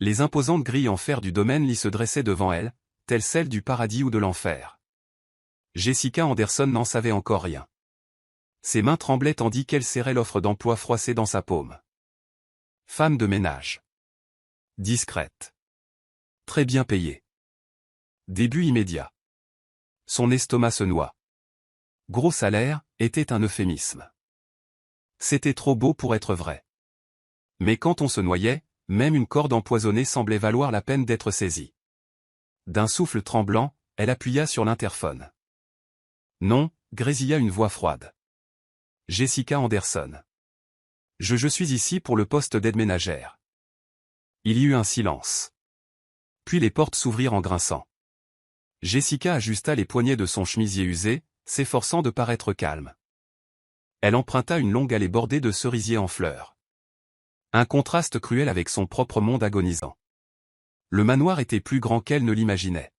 Les imposantes grilles en fer du domaine Lee se dressaient devant elle, telles celles du paradis ou de l'enfer. Jessica Anderson n'en savait encore rien. Ses mains tremblaient tandis qu'elle serrait l'offre d'emploi froissée dans sa paume. Femme de ménage. Discrète. Très bien payée. Début immédiat. Son estomac se noie. Gros salaire était un euphémisme. C'était trop beau pour être vrai. Mais quand on se noyait, même une corde empoisonnée semblait valoir la peine d'être saisie. D'un souffle tremblant, elle appuya sur l'interphone. Non, grésilla une voix froide. Jessica Anderson. Je suis ici pour le poste d'aide ménagère. Il y eut un silence. Puis les portes s'ouvrirent en grinçant. Jessica ajusta les poignets de son chemisier usé, s'efforçant de paraître calme. Elle emprunta une longue allée bordée de cerisiers en fleurs. Un contraste cruel avec son propre monde agonisant. Le manoir était plus grand qu'elle ne l'imaginait.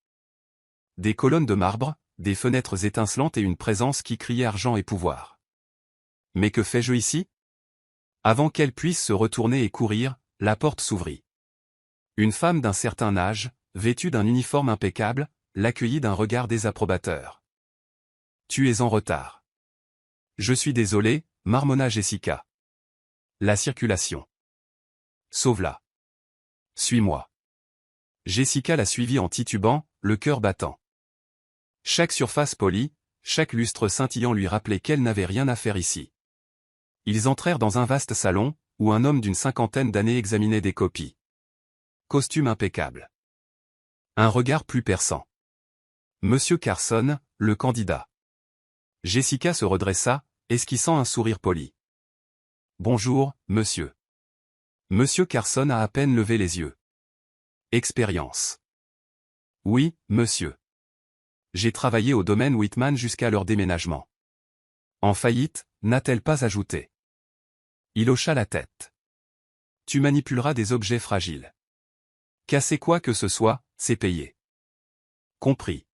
Des colonnes de marbre, des fenêtres étincelantes et une présence qui criait argent et pouvoir. Mais que fais-je ici? Avant qu'elle puisse se retourner et courir, la porte s'ouvrit. Une femme d'un certain âge, vêtue d'un uniforme impeccable, l'accueillit d'un regard désapprobateur. « Tu es en retard. »« Je suis désolé, » marmonna Jessica. « La circulation. »« Sauve-la. »« Suis-moi. » Jessica la suivit en titubant, le cœur battant. Chaque surface polie, chaque lustre scintillant lui rappelait qu'elle n'avait rien à faire ici. Ils entrèrent dans un vaste salon, où un homme d'une cinquantaine d'années examinait des copies. Costume impeccable. Un regard plus perçant. Monsieur Carson, le candidat. Jessica se redressa, esquissant un sourire poli. Bonjour, monsieur. Monsieur Carson a à peine levé les yeux. Expérience. Oui, monsieur. J'ai travaillé au domaine Whitman jusqu'à leur déménagement. En faillite, n'a-t-elle pas ajouté. Il hocha la tête. Tu manipuleras des objets fragiles. Casser quoi que ce soit, c'est payé. Compris.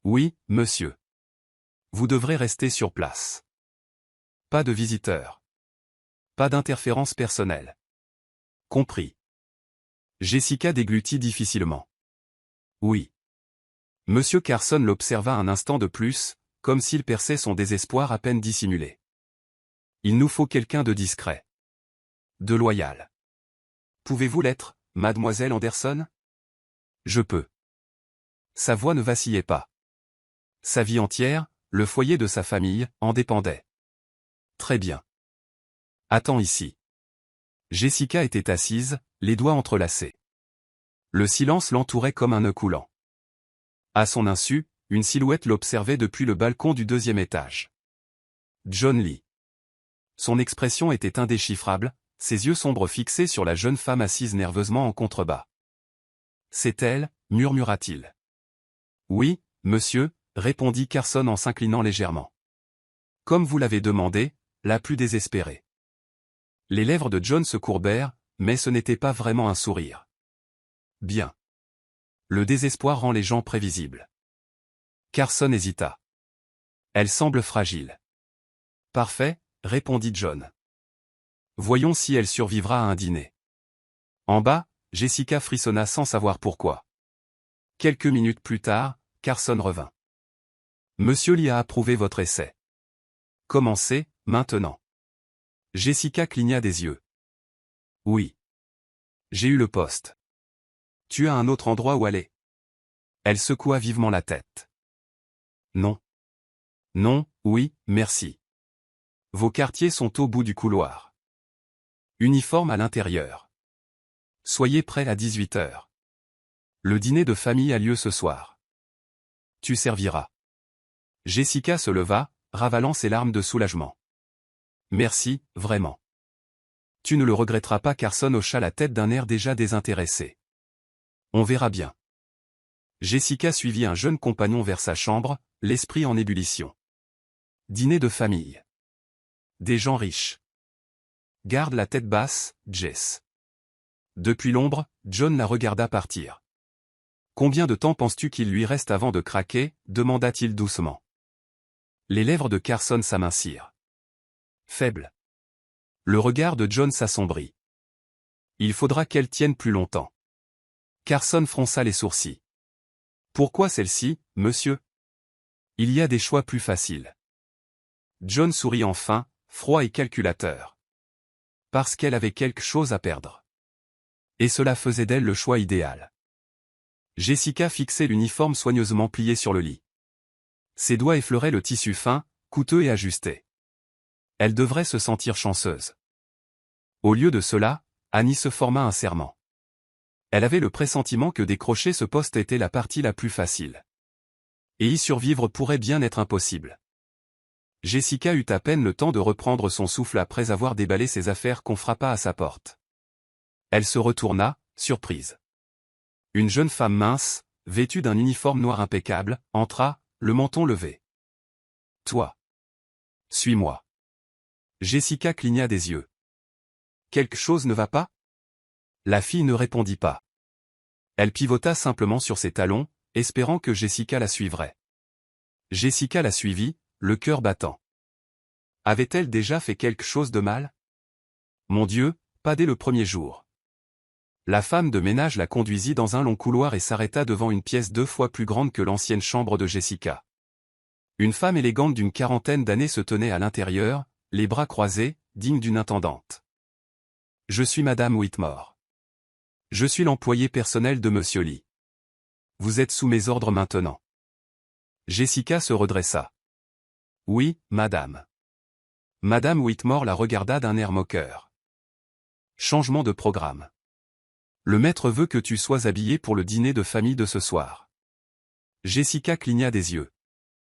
Oui, monsieur. Vous devrez rester sur place. Pas de visiteurs. Pas d'interférence personnelle. Compris. Jessica déglutit difficilement. Oui. Monsieur Carson l'observa un instant de plus, comme s'il perçait son désespoir à peine dissimulé. Il nous faut quelqu'un de discret. De loyal. Pouvez-vous l'être, mademoiselle Anderson? Je peux. Sa voix ne vacillait pas. Sa vie entière, le foyer de sa famille, en dépendait. Très bien. Attends ici. Jessica était assise, les doigts entrelacés. Le silence l'entourait comme un nœud coulant. À son insu, une silhouette l'observait depuis le balcon du deuxième étage. John Lee. Son expression était indéchiffrable, ses yeux sombres fixés sur la jeune femme assise nerveusement en contrebas. C'est elle, murmura-t-il. Oui, monsieur, répondit Carson en s'inclinant légèrement. Comme vous l'avez demandé, la plus désespérée. Les lèvres de John se courbèrent, mais ce n'était pas vraiment un sourire. Bien. Le désespoir rend les gens prévisibles. Carson hésita. Elle semble fragile. Parfait, répondit John. Voyons si elle survivra à un dîner. En bas, Jessica frissonna sans savoir pourquoi. Quelques minutes plus tard, Carson revint. Monsieur Lee a approuvé votre essai. Commencez, maintenant. Jessica cligna des yeux. Oui. J'ai eu le poste. Tu as un autre endroit où aller? Elle secoua vivement la tête. Non. Non, oui, merci. Vos quartiers sont au bout du couloir. Uniforme à l'intérieur. Soyez prêts à 18 h. Le dîner de famille a lieu ce soir. Tu serviras. Jessica se leva, ravalant ses larmes de soulagement. Merci, vraiment. Tu ne le regretteras pas. Carson hocha la tête d'un air déjà désintéressé. On verra bien. Jessica suivit un jeune compagnon vers sa chambre, l'esprit en ébullition. Dîner de famille. Des gens riches. Garde la tête basse, Jess. Depuis l'ombre, John la regarda partir. Combien de temps penses-tu qu'il lui reste avant de craquer? Demanda-t-il doucement. Les lèvres de Carson s'amincirent. Faible. Le regard de John s'assombrit. Il faudra qu'elle tienne plus longtemps. Carson fronça les sourcils. Pourquoi celle-ci, monsieur? Il y a des choix plus faciles. John sourit enfin, froid et calculateur. Parce qu'elle avait quelque chose à perdre. Et cela faisait d'elle le choix idéal. Jessica fixait l'uniforme soigneusement plié sur le lit. Ses doigts effleuraient le tissu fin, coûteux et ajusté. Elle devrait se sentir chanceuse. Au lieu de cela, Annie se forma un serment. Elle avait le pressentiment que décrocher ce poste était la partie la plus facile. Et y survivre pourrait bien être impossible. Jessica eut à peine le temps de reprendre son souffle après avoir déballé ses affaires qu'on frappa à sa porte. Elle se retourna, surprise. Une jeune femme mince, vêtue d'un uniforme noir impeccable, entra, le menton levé. « Toi. Suis-moi. » Jessica cligna des yeux. « Quelque chose ne va pas ?» La fille ne répondit pas. Elle pivota simplement sur ses talons, espérant que Jessica la suivrait. Jessica la suivit, le cœur battant. Avait-elle déjà fait quelque chose de mal? Mon Dieu, pas dès le premier jour. La femme de ménage la conduisit dans un long couloir et s'arrêta devant une pièce 2 fois plus grande que l'ancienne chambre de Jessica. Une femme élégante d'une quarantaine d'années se tenait à l'intérieur, les bras croisés, digne d'une intendante. « Je suis Madame Whitmore. Je suis l'employé personnel de Monsieur Lee. Vous êtes sous mes ordres maintenant. » Jessica se redressa. « Oui, madame. » Madame Whitmore la regarda d'un air moqueur. « Changement de programme. Le maître veut que tu sois habillée pour le dîner de famille de ce soir. » Jessica cligna des yeux.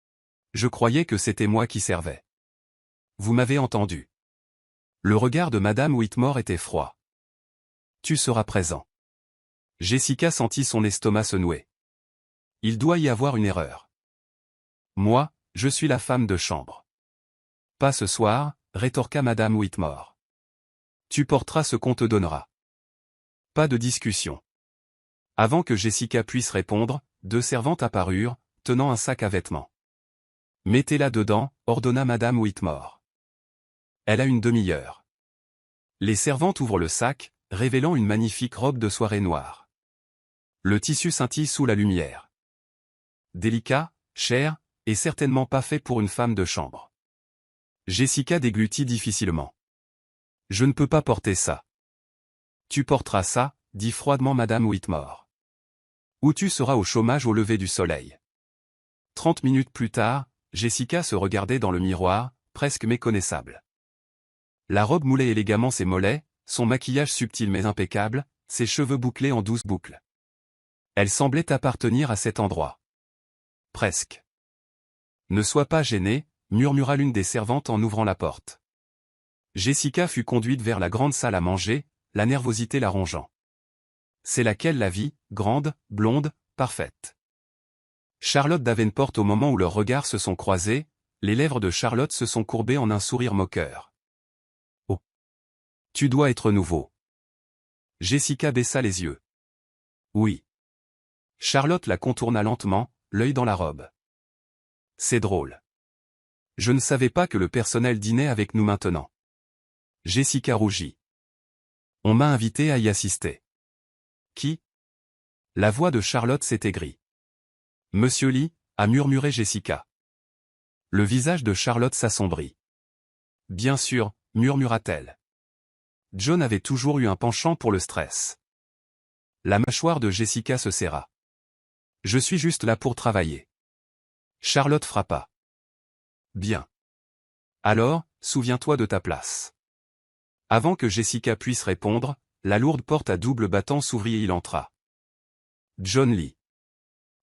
« Je croyais que c'était moi qui servais. » Vous m'avez entendu. Le regard de Madame Whitmore était froid. « Tu seras présent. » Jessica sentit son estomac se nouer. Il doit y avoir une erreur. Moi, je suis la femme de chambre. Pas ce soir, rétorqua Madame Whitmore. Tu porteras ce qu'on te donnera. Pas de discussion. Avant que Jessica puisse répondre, 2 servantes apparurent, tenant un sac à vêtements. Mettez-la dedans, ordonna Madame Whitmore. Elle a une demi-heure. Les servantes ouvrent le sac, révélant une magnifique robe de soirée noire. Le tissu scintille sous la lumière. Délicat, cher, et certainement pas fait pour une femme de chambre. Jessica déglutit difficilement. Je ne peux pas porter ça. Tu porteras ça, dit froidement Madame Whitmore. Ou tu seras au chômage au lever du soleil. 30 minutes plus tard, Jessica se regardait dans le miroir, presque méconnaissable. La robe moulait élégamment ses mollets, son maquillage subtil mais impeccable, ses cheveux bouclés en douces boucles. Elle semblait appartenir à cet endroit. Presque. Ne sois pas gênée, murmura l'une des servantes en ouvrant la porte. Jessica fut conduite vers la grande salle à manger, la nervosité la rongeant. C'est laquelle la vie, grande, blonde, parfaite. Charlotte Davenport au moment où leurs regards se sont croisés, les lèvres de Charlotte se sont courbées en un sourire moqueur. Oh. Tu dois être nouveau. Jessica baissa les yeux. Oui. Charlotte la contourna lentement, l'œil dans la robe. C'est drôle. Je ne savais pas que le personnel dînait avec nous maintenant. Jessica rougit. On m'a invité à y assister. Qui? La voix de Charlotte s'étaigrit. Monsieur Lee, a murmuré Jessica. Le visage de Charlotte s'assombrit. Bien sûr, murmura-t-elle. John avait toujours eu un penchant pour le stress. La mâchoire de Jessica se serra. Je suis juste là pour travailler. Charlotte frappa. Bien. Alors, souviens-toi de ta place. Avant que Jessica puisse répondre, la lourde porte à double battant s'ouvrit et il entra. John Lee.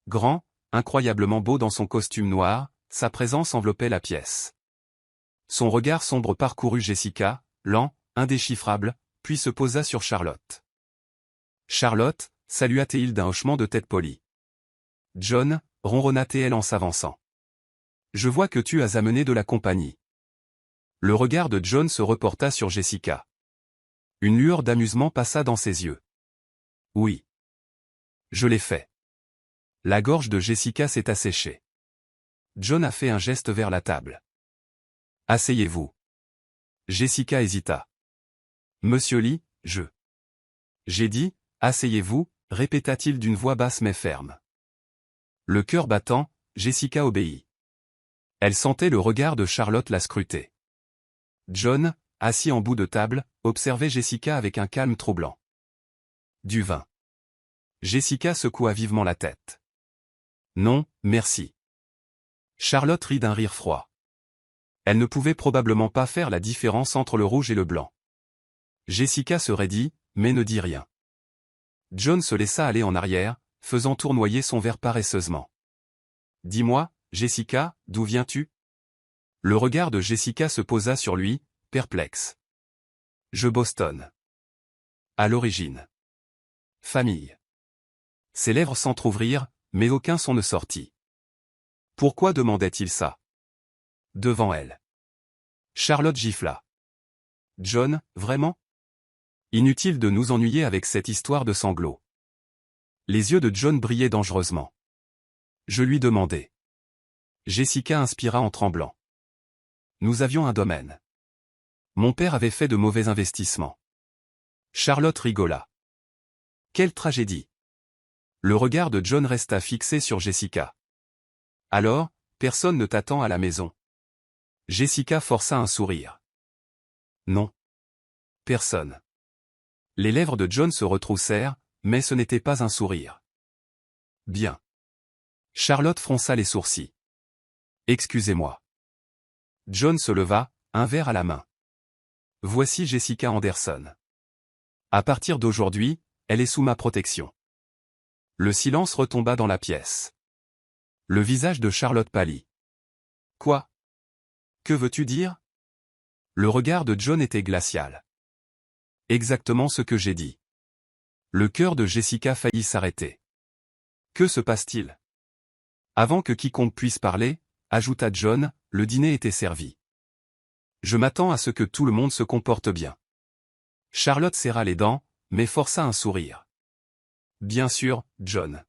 Grand, incroyablement beau dans son costume noir, sa présence enveloppait la pièce. Son regard sombre parcourut Jessica, lent, indéchiffrable, puis se posa sur Charlotte. Charlotte, salua-t-il d'un hochement de tête poli. John, ronronna-t-elle en s'avançant. Je vois que tu as amené de la compagnie. Le regard de John se reporta sur Jessica. Une lueur d'amusement passa dans ses yeux. Oui. Je l'ai fait. La gorge de Jessica s'est asséchée. John a fait un geste vers la table. Asseyez-vous. Jessica hésita. Monsieur Lee, J'ai dit, asseyez-vous, répéta-t-il d'une voix basse mais ferme. Le cœur battant, Jessica obéit. Elle sentait le regard de Charlotte la scruter. John, assis en bout de table, observait Jessica avec un calme troublant. Du vin. Jessica secoua vivement la tête. Non, merci. Charlotte rit d'un rire froid. Elle ne pouvait probablement pas faire la différence entre le rouge et le blanc. Jessica se raidit, mais ne dit rien. John se laissa aller en arrière, faisant tournoyer son verre paresseusement. Dis-moi, Jessica, d'où viens-tu? Le regard de Jessica se posa sur lui, perplexe. Je Boston. À l'origine. Famille. Ses lèvres s'entr'ouvrirent, mais aucun son ne sortit. Pourquoi demandait-il ça? Devant elle. Charlotte gifla. John, vraiment? Inutile de nous ennuyer avec cette histoire de sanglots. Les yeux de John brillaient dangereusement. Je lui demandai. Jessica inspira en tremblant. Nous avions un domaine. Mon père avait fait de mauvais investissements. Charlotte rigola. Quelle tragédie! Le regard de John resta fixé sur Jessica. Alors, personne ne t'attend à la maison. Jessica força un sourire. Non. Personne. Les lèvres de John se retroussèrent, mais ce n'était pas un sourire. Bien. Charlotte fronça les sourcils. Excusez-moi. John se leva, un verre à la main. Voici Jessica Anderson. À partir d'aujourd'hui, elle est sous ma protection. Le silence retomba dans la pièce. Le visage de Charlotte pâlit. Quoi? Que veux-tu dire? Le regard de John était glacial. Exactement ce que j'ai dit. Le cœur de Jessica faillit s'arrêter. Que se passe-t-il? Avant que quiconque puisse parler, ajouta John, le dîner était servi. Je m'attends à ce que tout le monde se comporte bien. Charlotte serra les dents, mais força un sourire. Bien sûr, John.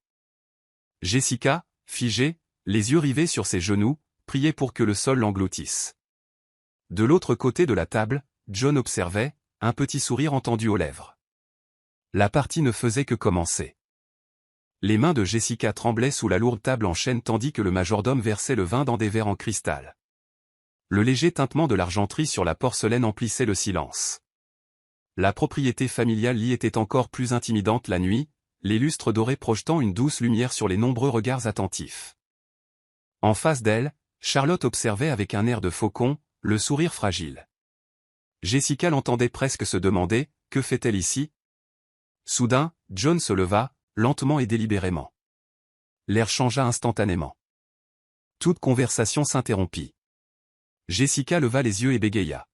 Jessica, figée, les yeux rivés sur ses genoux, priait pour que le sol l'engloutisse. De l'autre côté de la table, John observait, un petit sourire entendu aux lèvres. La partie ne faisait que commencer. Les mains de Jessica tremblaient sous la lourde table en chêne tandis que le majordome versait le vin dans des verres en cristal. Le léger tintement de l'argenterie sur la porcelaine emplissait le silence. La propriété familiale y était encore plus intimidante la nuit, les lustres dorés projetant une douce lumière sur les nombreux regards attentifs. En face d'elle, Charlotte observait avec un air de faucon, le sourire fragile. Jessica l'entendait presque se demander, que fait-elle ici? Soudain, John se leva, lentement et délibérément. L'air changea instantanément. Toute conversation s'interrompit. Jessica leva les yeux et bégaya.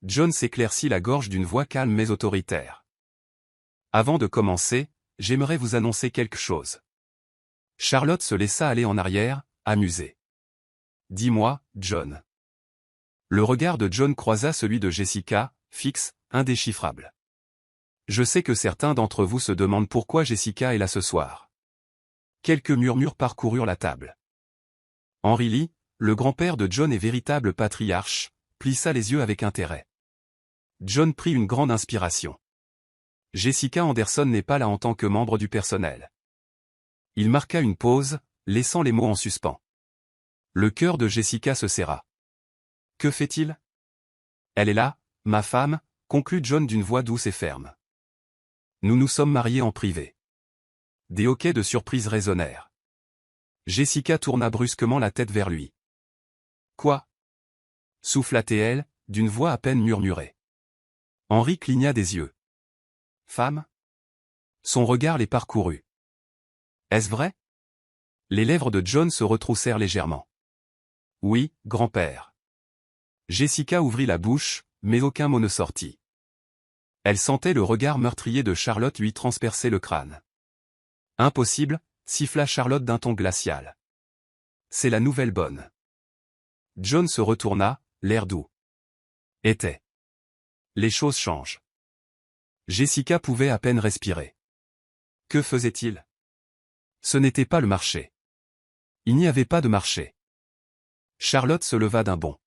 John s'éclaircit la gorge d'une voix calme mais autoritaire. Avant de commencer, j'aimerais vous annoncer quelque chose. Charlotte se laissa aller en arrière, amusée. Dis-moi, John. Le regard de John croisa celui de Jessica, fixe, indéchiffrable. Je sais que certains d'entre vous se demandent pourquoi Jessica est là ce soir. Quelques murmures parcoururent la table. Henry Lee, le grand-père de John et véritable patriarche, plissa les yeux avec intérêt. John prit une grande inspiration. Jessica Anderson n'est pas là en tant que membre du personnel. Il marqua une pause, laissant les mots en suspens. Le cœur de Jessica se serra. Que fait-il? Elle est là, ma femme, conclut John d'une voix douce et ferme. Nous nous sommes mariés en privé. Des hoquets de surprise résonnèrent. Jessica tourna brusquement la tête vers lui. Quoi? Souffla-t-elle, d'une voix à peine murmurée. Henry cligna des yeux. Femme? Son regard les parcourut. Est-ce vrai? Les lèvres de John se retroussèrent légèrement. Oui, grand-père. Jessica ouvrit la bouche, mais aucun mot ne sortit. Elle sentait le regard meurtrier de Charlotte lui transpercer le crâne. Impossible, siffla Charlotte d'un ton glacial. C'est la nouvelle bonne. John se retourna, l'air doux. Était. Les choses changent. Jessica pouvait à peine respirer. Que faisait-il? Ce n'était pas le marché. Il n'y avait pas de marché. Charlotte se leva d'un bond.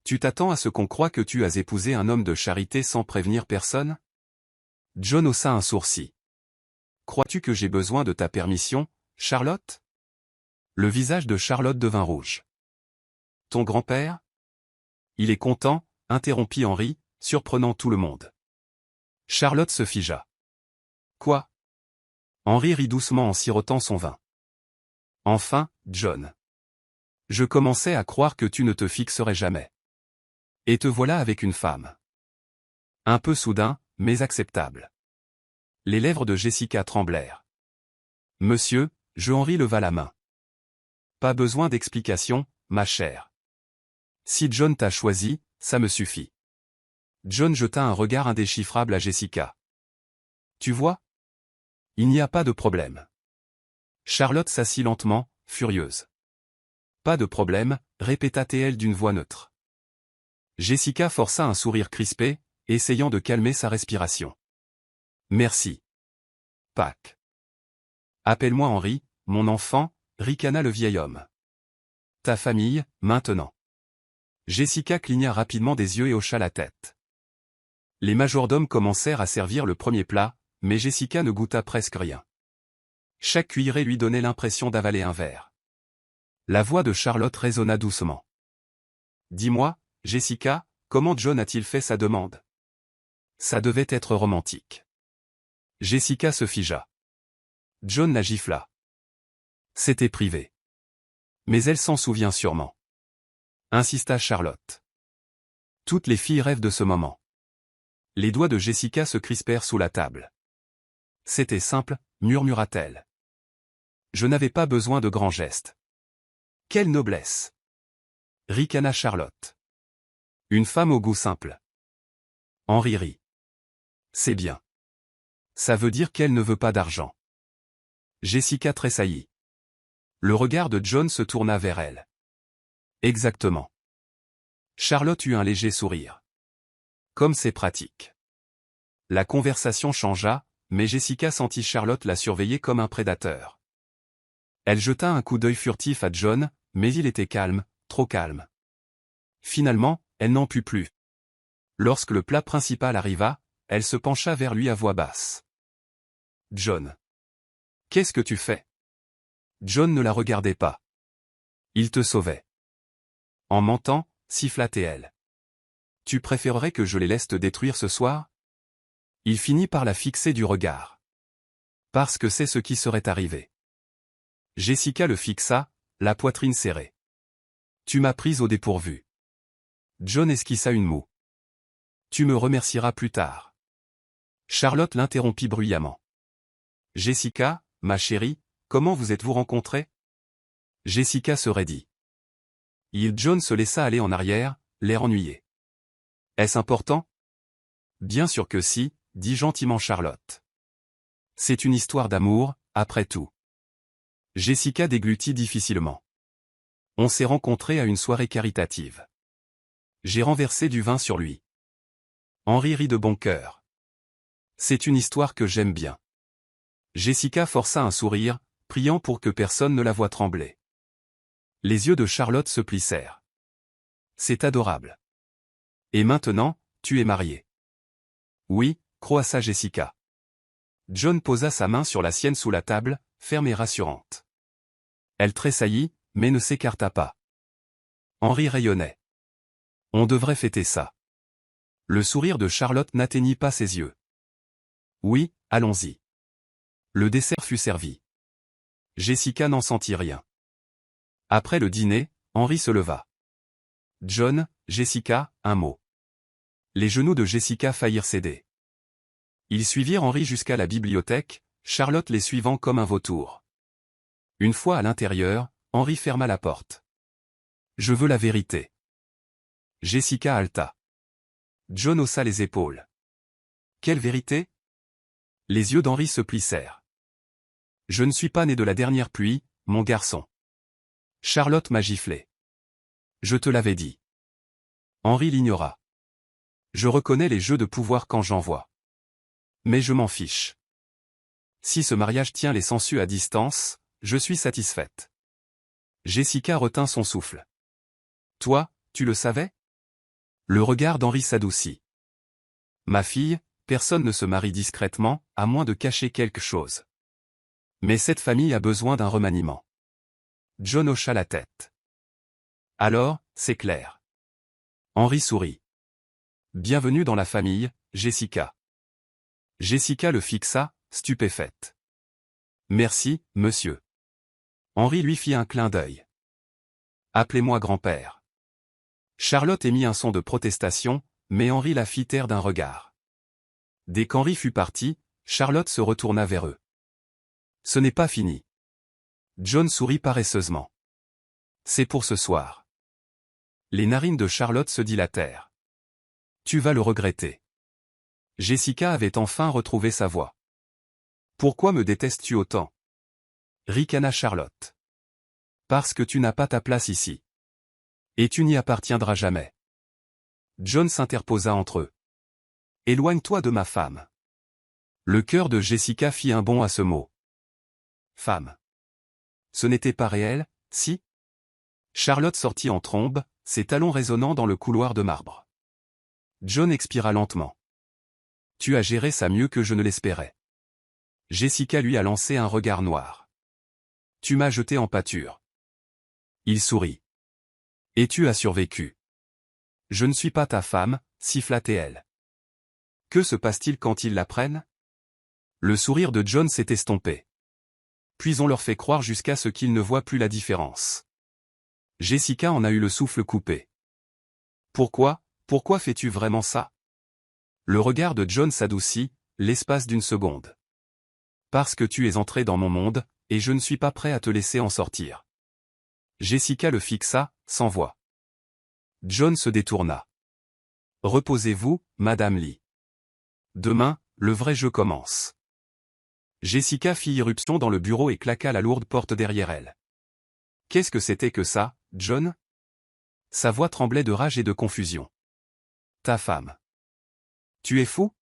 Tu t'attends à ce qu'on croie que tu as épousé un homme de charité sans prévenir personne? John haussa un sourcil. crois-tu que j'ai besoin de ta permission, Charlotte? Le visage de Charlotte devint rouge. Ton grand-père? Il est content, interrompit Henri, surprenant tout le monde. Charlotte se figea. Quoi? Henri rit doucement en sirotant son vin. Enfin, John. Je commençais à croire que tu ne te fixerais jamais. Et te voilà avec une femme. Un peu soudain, mais acceptable. Les lèvres de Jessica tremblèrent. Monsieur, Henri leva la main. Pas besoin d'explication, ma chère. Si John t'a choisi, ça me suffit. John jeta un regard indéchiffrable à Jessica. Tu vois? Il n'y a pas de problème. Charlotte s'assit lentement, furieuse. Pas de problème, répéta-t-elle d'une voix neutre. Jessica força un sourire crispé, essayant de calmer sa respiration. Merci. Pâques. Appelle-moi Henri, mon enfant, ricana le vieil homme. Ta famille, maintenant. Jessica cligna rapidement des yeux et hocha la tête. Les majordomes commencèrent à servir le premier plat, mais Jessica ne goûta presque rien. Chaque cuillerée lui donnait l'impression d'avaler un verre. La voix de Charlotte résonna doucement. Dis-moi, Jessica, comment John a-t-il fait sa demande? Ça devait être romantique. Jessica se figea. John la gifla. C'était privé. Mais elle s'en souvient sûrement. Insista Charlotte. Toutes les filles rêvent de ce moment. Les doigts de Jessica se crispèrent sous la table. C'était simple, murmura-t-elle. Je n'avais pas besoin de grands gestes. Quelle noblesse! Ricana Charlotte. Une femme au goût simple. Henri rit. C'est bien. Ça veut dire qu'elle ne veut pas d'argent. Jessica tressaillit. Le regard de John se tourna vers elle. Exactement. Charlotte eut un léger sourire. Comme c'est pratique. La conversation changea, mais Jessica sentit Charlotte la surveiller comme un prédateur. Elle jeta un coup d'œil furtif à John, mais il était calme, trop calme. Finalement, elle n'en put plus. Lorsque le plat principal arriva, elle se pencha vers lui à voix basse. John. Qu'est-ce que tu fais? John ne la regardait pas. Il te sauvait. En mentant, siffla-t-elle. Tu préférerais que je les laisse te détruire ce soir? Il finit par la fixer du regard. Parce que c'est ce qui serait arrivé. Jessica le fixa, la poitrine serrée. Tu m'as prise au dépourvu. John esquissa une moue. Tu me remercieras plus tard. Charlotte l'interrompit bruyamment. Jessica, ma chérie, comment vous êtes-vous rencontrés? Jessica se raidit. John se laissa aller en arrière, l'air ennuyé. Est-ce important? Bien sûr que si, dit gentiment Charlotte. C'est une histoire d'amour, après tout. Jessica déglutit difficilement. On s'est rencontrés à une soirée caritative. J'ai renversé du vin sur lui. Henri rit de bon cœur. C'est une histoire que j'aime bien. Jessica força un sourire, priant pour que personne ne la voie trembler. Les yeux de Charlotte se plissèrent. C'est adorable. Et maintenant, tu es mariée. Oui, croissa Jessica. John posa sa main sur la sienne sous la table, ferme et rassurante. Elle tressaillit, mais ne s'écarta pas. Henri rayonnait. On devrait fêter ça. Le sourire de Charlotte n'atteignit pas ses yeux. Oui, allons-y. Le dessert fut servi. Jessica n'en sentit rien. Après le dîner, Henri se leva. John, Jessica, un mot. Les genoux de Jessica faillirent céder. Ils suivirent Henri jusqu'à la bibliothèque, Charlotte les suivant comme un vautour. Une fois à l'intérieur, Henri ferma la porte. Je veux la vérité. Jessica haleta. John haussa les épaules. Quelle vérité? Les yeux d'Henri se plissèrent. Je ne suis pas né de la dernière pluie, mon garçon. Charlotte m'a giflé. Je te l'avais dit. Henri l'ignora. Je reconnais les jeux de pouvoir quand j'en vois. Mais je m'en fiche. Si ce mariage tient les sangsues à distance, je suis satisfaite. Jessica retint son souffle. Toi, tu le savais? Le regard d'Henri s'adoucit. Ma fille, personne ne se marie discrètement, à moins de cacher quelque chose. Mais cette famille a besoin d'un remaniement. John hocha la tête. Alors, c'est clair. Henry sourit. Bienvenue dans la famille, Jessica. Jessica le fixa, stupéfaite. Merci, monsieur. Henry lui fit un clin d'œil. Appelez-moi grand-père. Charlotte émit un son de protestation, mais Henry la fit taire d'un regard. Dès qu'Henry fut parti, Charlotte se retourna vers eux. Ce n'est pas fini. John sourit paresseusement. C'est pour ce soir. Les narines de Charlotte se dilatèrent. Tu vas le regretter. Jessica avait enfin retrouvé sa voix. Pourquoi me détestes-tu autant? Ricana Charlotte. Parce que tu n'as pas ta place ici. Et tu n'y appartiendras jamais. John s'interposa entre eux. Éloigne-toi de ma femme. Le cœur de Jessica fit un bond à ce mot. Femme. Ce n'était pas réel, si? Charlotte sortit en trombe, ses talons résonnant dans le couloir de marbre. John expira lentement. Tu as géré ça mieux que je ne l'espérais. Jessica lui a lancé un regard noir. Tu m'as jeté en pâture. Il sourit. Et tu as survécu. Je ne suis pas ta femme, siffla-t-elle. Que se passe-t-il quand ils l'apprennent? Le sourire de John s'est estompé. Puis on leur fait croire jusqu'à ce qu'ils ne voient plus la différence. Jessica en a eu le souffle coupé. Pourquoi fais-tu vraiment ça? Le regard de John s'adoucit, l'espace d'une seconde. Parce que tu es entré dans mon monde, et je ne suis pas prêt à te laisser en sortir. Jessica le fixa, sans voix. John se détourna. Reposez-vous, Madame Lee. Demain, le vrai jeu commence. Jessica fit irruption dans le bureau et claqua la lourde porte derrière elle. Qu'est-ce que c'était que ça, John? Sa voix tremblait de rage et de confusion. Ta femme. Tu es fou?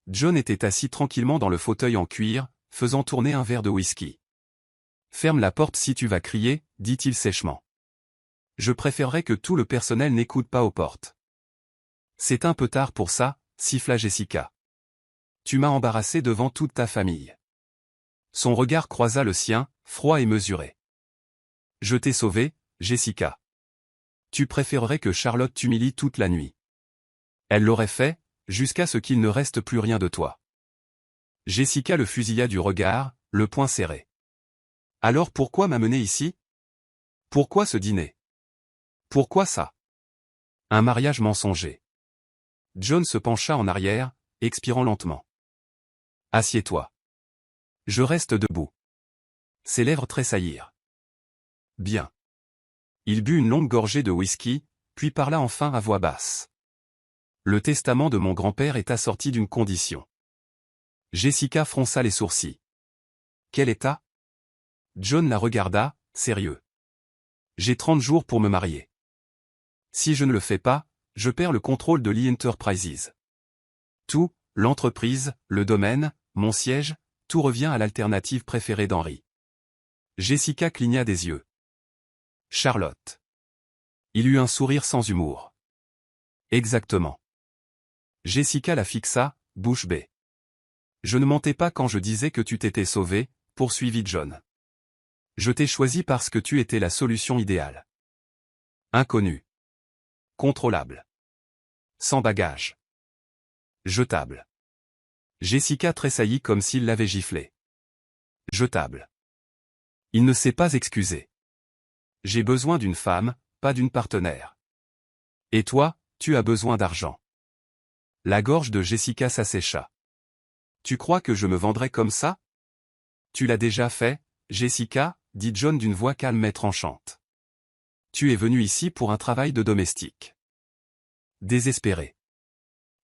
John était assis tranquillement dans le fauteuil en cuir, faisant tourner un verre de whisky. Ferme la porte si tu vas crier, dit-il sèchement. Je préférerais que tout le personnel n'écoute pas aux portes. C'est un peu tard pour ça, siffla Jessica. Tu m'as embarrassé devant toute ta famille. Son regard croisa le sien, froid et mesuré. Je t'ai sauvé, Jessica. Tu préférerais que Charlotte t'humilie toute la nuit. Elle l'aurait fait, jusqu'à ce qu'il ne reste plus rien de toi. Jessica le fusilla du regard, le poing serré. Alors pourquoi m'amener ici? Pourquoi ce dîner? Pourquoi ça? Un mariage mensonger. John se pencha en arrière, expirant lentement. Assieds-toi. Je reste debout. Ses lèvres tressaillirent. Bien. Il but une longue gorgée de whisky, puis parla enfin à voix basse. Le testament de mon grand-père est assorti d'une condition. Jessica fronça les sourcils. Quel état? John la regarda, sérieux. J'ai 30 jours pour me marier. Si je ne le fais pas, je perds le contrôle de Lee Enterprises. Tout, l'entreprise, le domaine, mon siège, tout revient à l'alternative préférée d'Henry. Jessica cligna des yeux. Charlotte. Il eut un sourire sans humour. Exactement. Jessica la fixa, bouche bée. Je ne mentais pas quand je disais que tu t'étais sauvé, poursuivit John. Je t'ai choisi parce que tu étais la solution idéale. Inconnue. Contrôlable. Sans bagage. Jetable. Jessica tressaillit comme s'il l'avait giflé. Jetable. Il ne s'est pas excusé. J'ai besoin d'une femme, pas d'une partenaire. Et toi, tu as besoin d'argent. La gorge de Jessica s'assécha. Tu crois que je me vendrais comme ça? Tu l'as déjà fait, Jessica, dit John d'une voix calme et tranchante. Tu es venue ici pour un travail de domestique. Désespéré.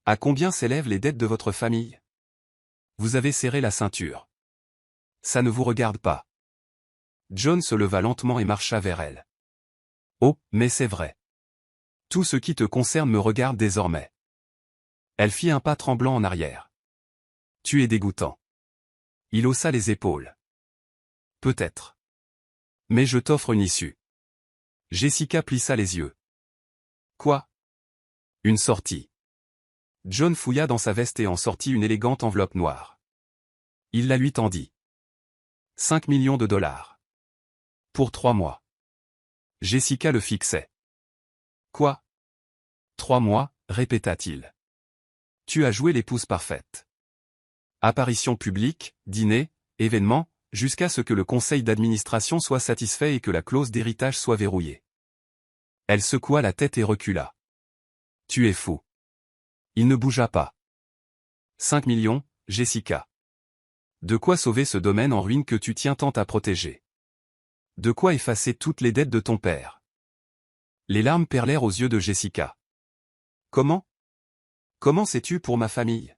À combien s'élèvent les dettes de votre famille? Vous avez serré la ceinture. Ça ne vous regarde pas. John se leva lentement et marcha vers elle. Oh, mais c'est vrai. Tout ce qui te concerne me regarde désormais. Elle fit un pas tremblant en arrière. Tu es dégoûtant. Il haussa les épaules. Peut-être. Mais je t'offre une issue. Jessica plissa les yeux. Quoi? Une sortie. John fouilla dans sa veste et en sortit une élégante enveloppe noire. Il la lui tendit. 5 millions de dollars. Pour 3 mois. Jessica le fixait. Quoi? 3 mois, répéta-t-il. Tu as joué l'épouse parfaite. Apparition publique, dîner, événement, jusqu'à ce que le conseil d'administration soit satisfait et que la clause d'héritage soit verrouillée. Elle secoua la tête et recula. Tu es fou. Il ne bougea pas. 5 millions, Jessica. De quoi sauver ce domaine en ruine que tu tiens tant à protéger? De quoi effacer toutes les dettes de ton père? Les larmes perlèrent aux yeux de Jessica. Comment? Comment sais-tu pour ma famille?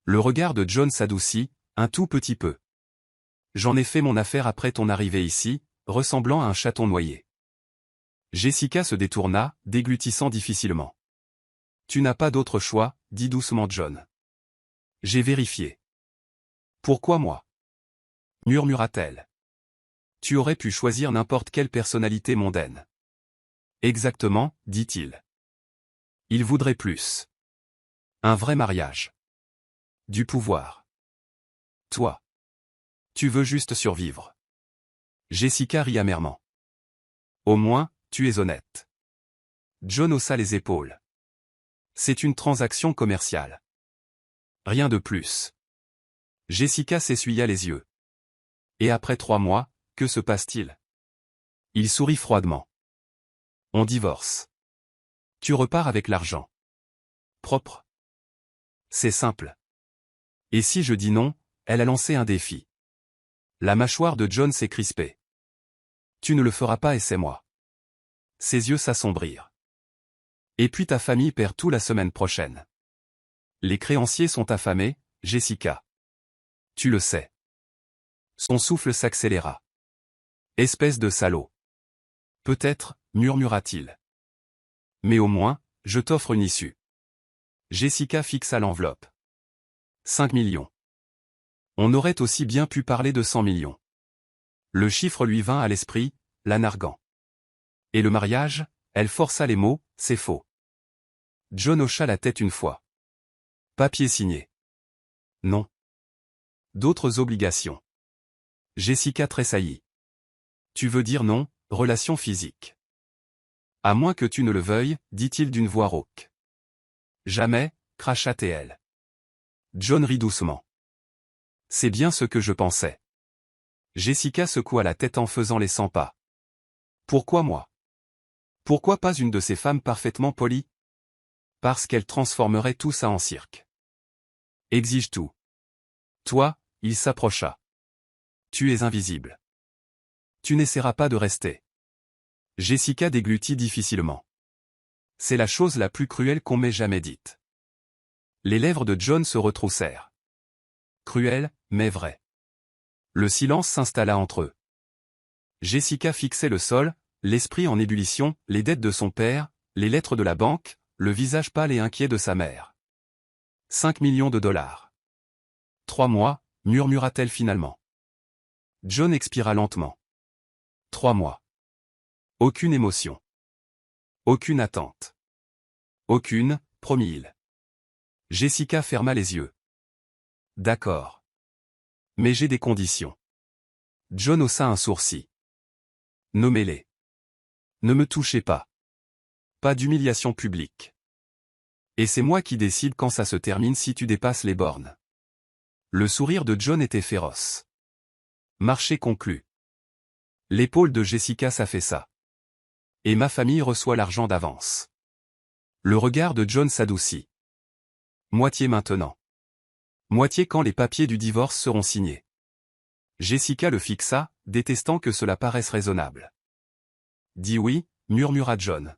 Le regard de John s'adoucit, un tout petit peu. J'en ai fait mon affaire après ton arrivée ici, ressemblant à un chaton noyé. Jessica se détourna, déglutissant difficilement. Tu n'as pas d'autre choix, dit doucement John. J'ai vérifié. Pourquoi moi? Murmura-t-elle. Tu aurais pu choisir n'importe quelle personnalité mondaine. Exactement, dit-il. Il voudrait plus. Un vrai mariage. Du pouvoir. Toi. Tu veux juste survivre. Jessica rit amèrement. Au moins, tu es honnête. John haussa les épaules. C'est une transaction commerciale. Rien de plus. Jessica s'essuya les yeux. Et après 3 mois, que se passe-t-il? Il sourit froidement. On divorce. Tu repars avec l'argent. Propre. C'est simple. Et si je dis non, elle a lancé un défi. La mâchoire de John s'est crispée. Tu ne le feras pas et c'est moi. Ses yeux s'assombrirent. Et puis ta famille perd tout la semaine prochaine. Les créanciers sont affamés, Jessica. Tu le sais. Son souffle s'accéléra. Espèce de salaud. Peut-être, murmura-t-il. Mais au moins, je t'offre une issue. Jessica fixa l'enveloppe. 5 millions. On aurait aussi bien pu parler de 100 millions. Le chiffre lui vint à l'esprit, la narguant. Et le mariage? Elle força les mots, c'est faux. John hocha la tête une fois. Papier signé. Non. D'autres obligations. Jessica tressaillit. Tu veux dire non, relation physique. À moins que tu ne le veuilles, dit-il d'une voix rauque. Jamais, cracha-t-elle. John rit doucement. C'est bien ce que je pensais. Jessica secoua la tête en faisant les 100 pas. Pourquoi moi? Pourquoi pas une de ces femmes parfaitement polies? Parce qu'elle transformerait tout ça en cirque. Exige tout. Toi, il s'approcha. Tu es invisible. Tu n'essaieras pas de rester. Jessica déglutit difficilement. C'est la chose la plus cruelle qu'on m'ait jamais dite. Les lèvres de John se retroussèrent. Cruel, mais vrai. Le silence s'installa entre eux. Jessica fixait le sol, l'esprit en ébullition, les dettes de son père, les lettres de la banque, le visage pâle et inquiet de sa mère. 5 millions de dollars. 3 mois, murmura-t-elle finalement. John expira lentement. 3 mois. Aucune émotion. Aucune attente. Aucune, promit-il. Jessica ferma les yeux. D'accord. Mais j'ai des conditions. John haussa un sourcil. Nommez-les. Ne me touchez pas. Pas d'humiliation publique. Et c'est moi qui décide quand ça se termine si tu dépasses les bornes. Le sourire de John était féroce. Marché conclu. L'épaule de Jessica s'affaissa. Et ma famille reçoit l'argent d'avance. Le regard de John s'adoucit. Moitié maintenant. Moitié quand les papiers du divorce seront signés. Jessica le fixa, détestant que cela paraisse raisonnable. Dis oui, murmura John.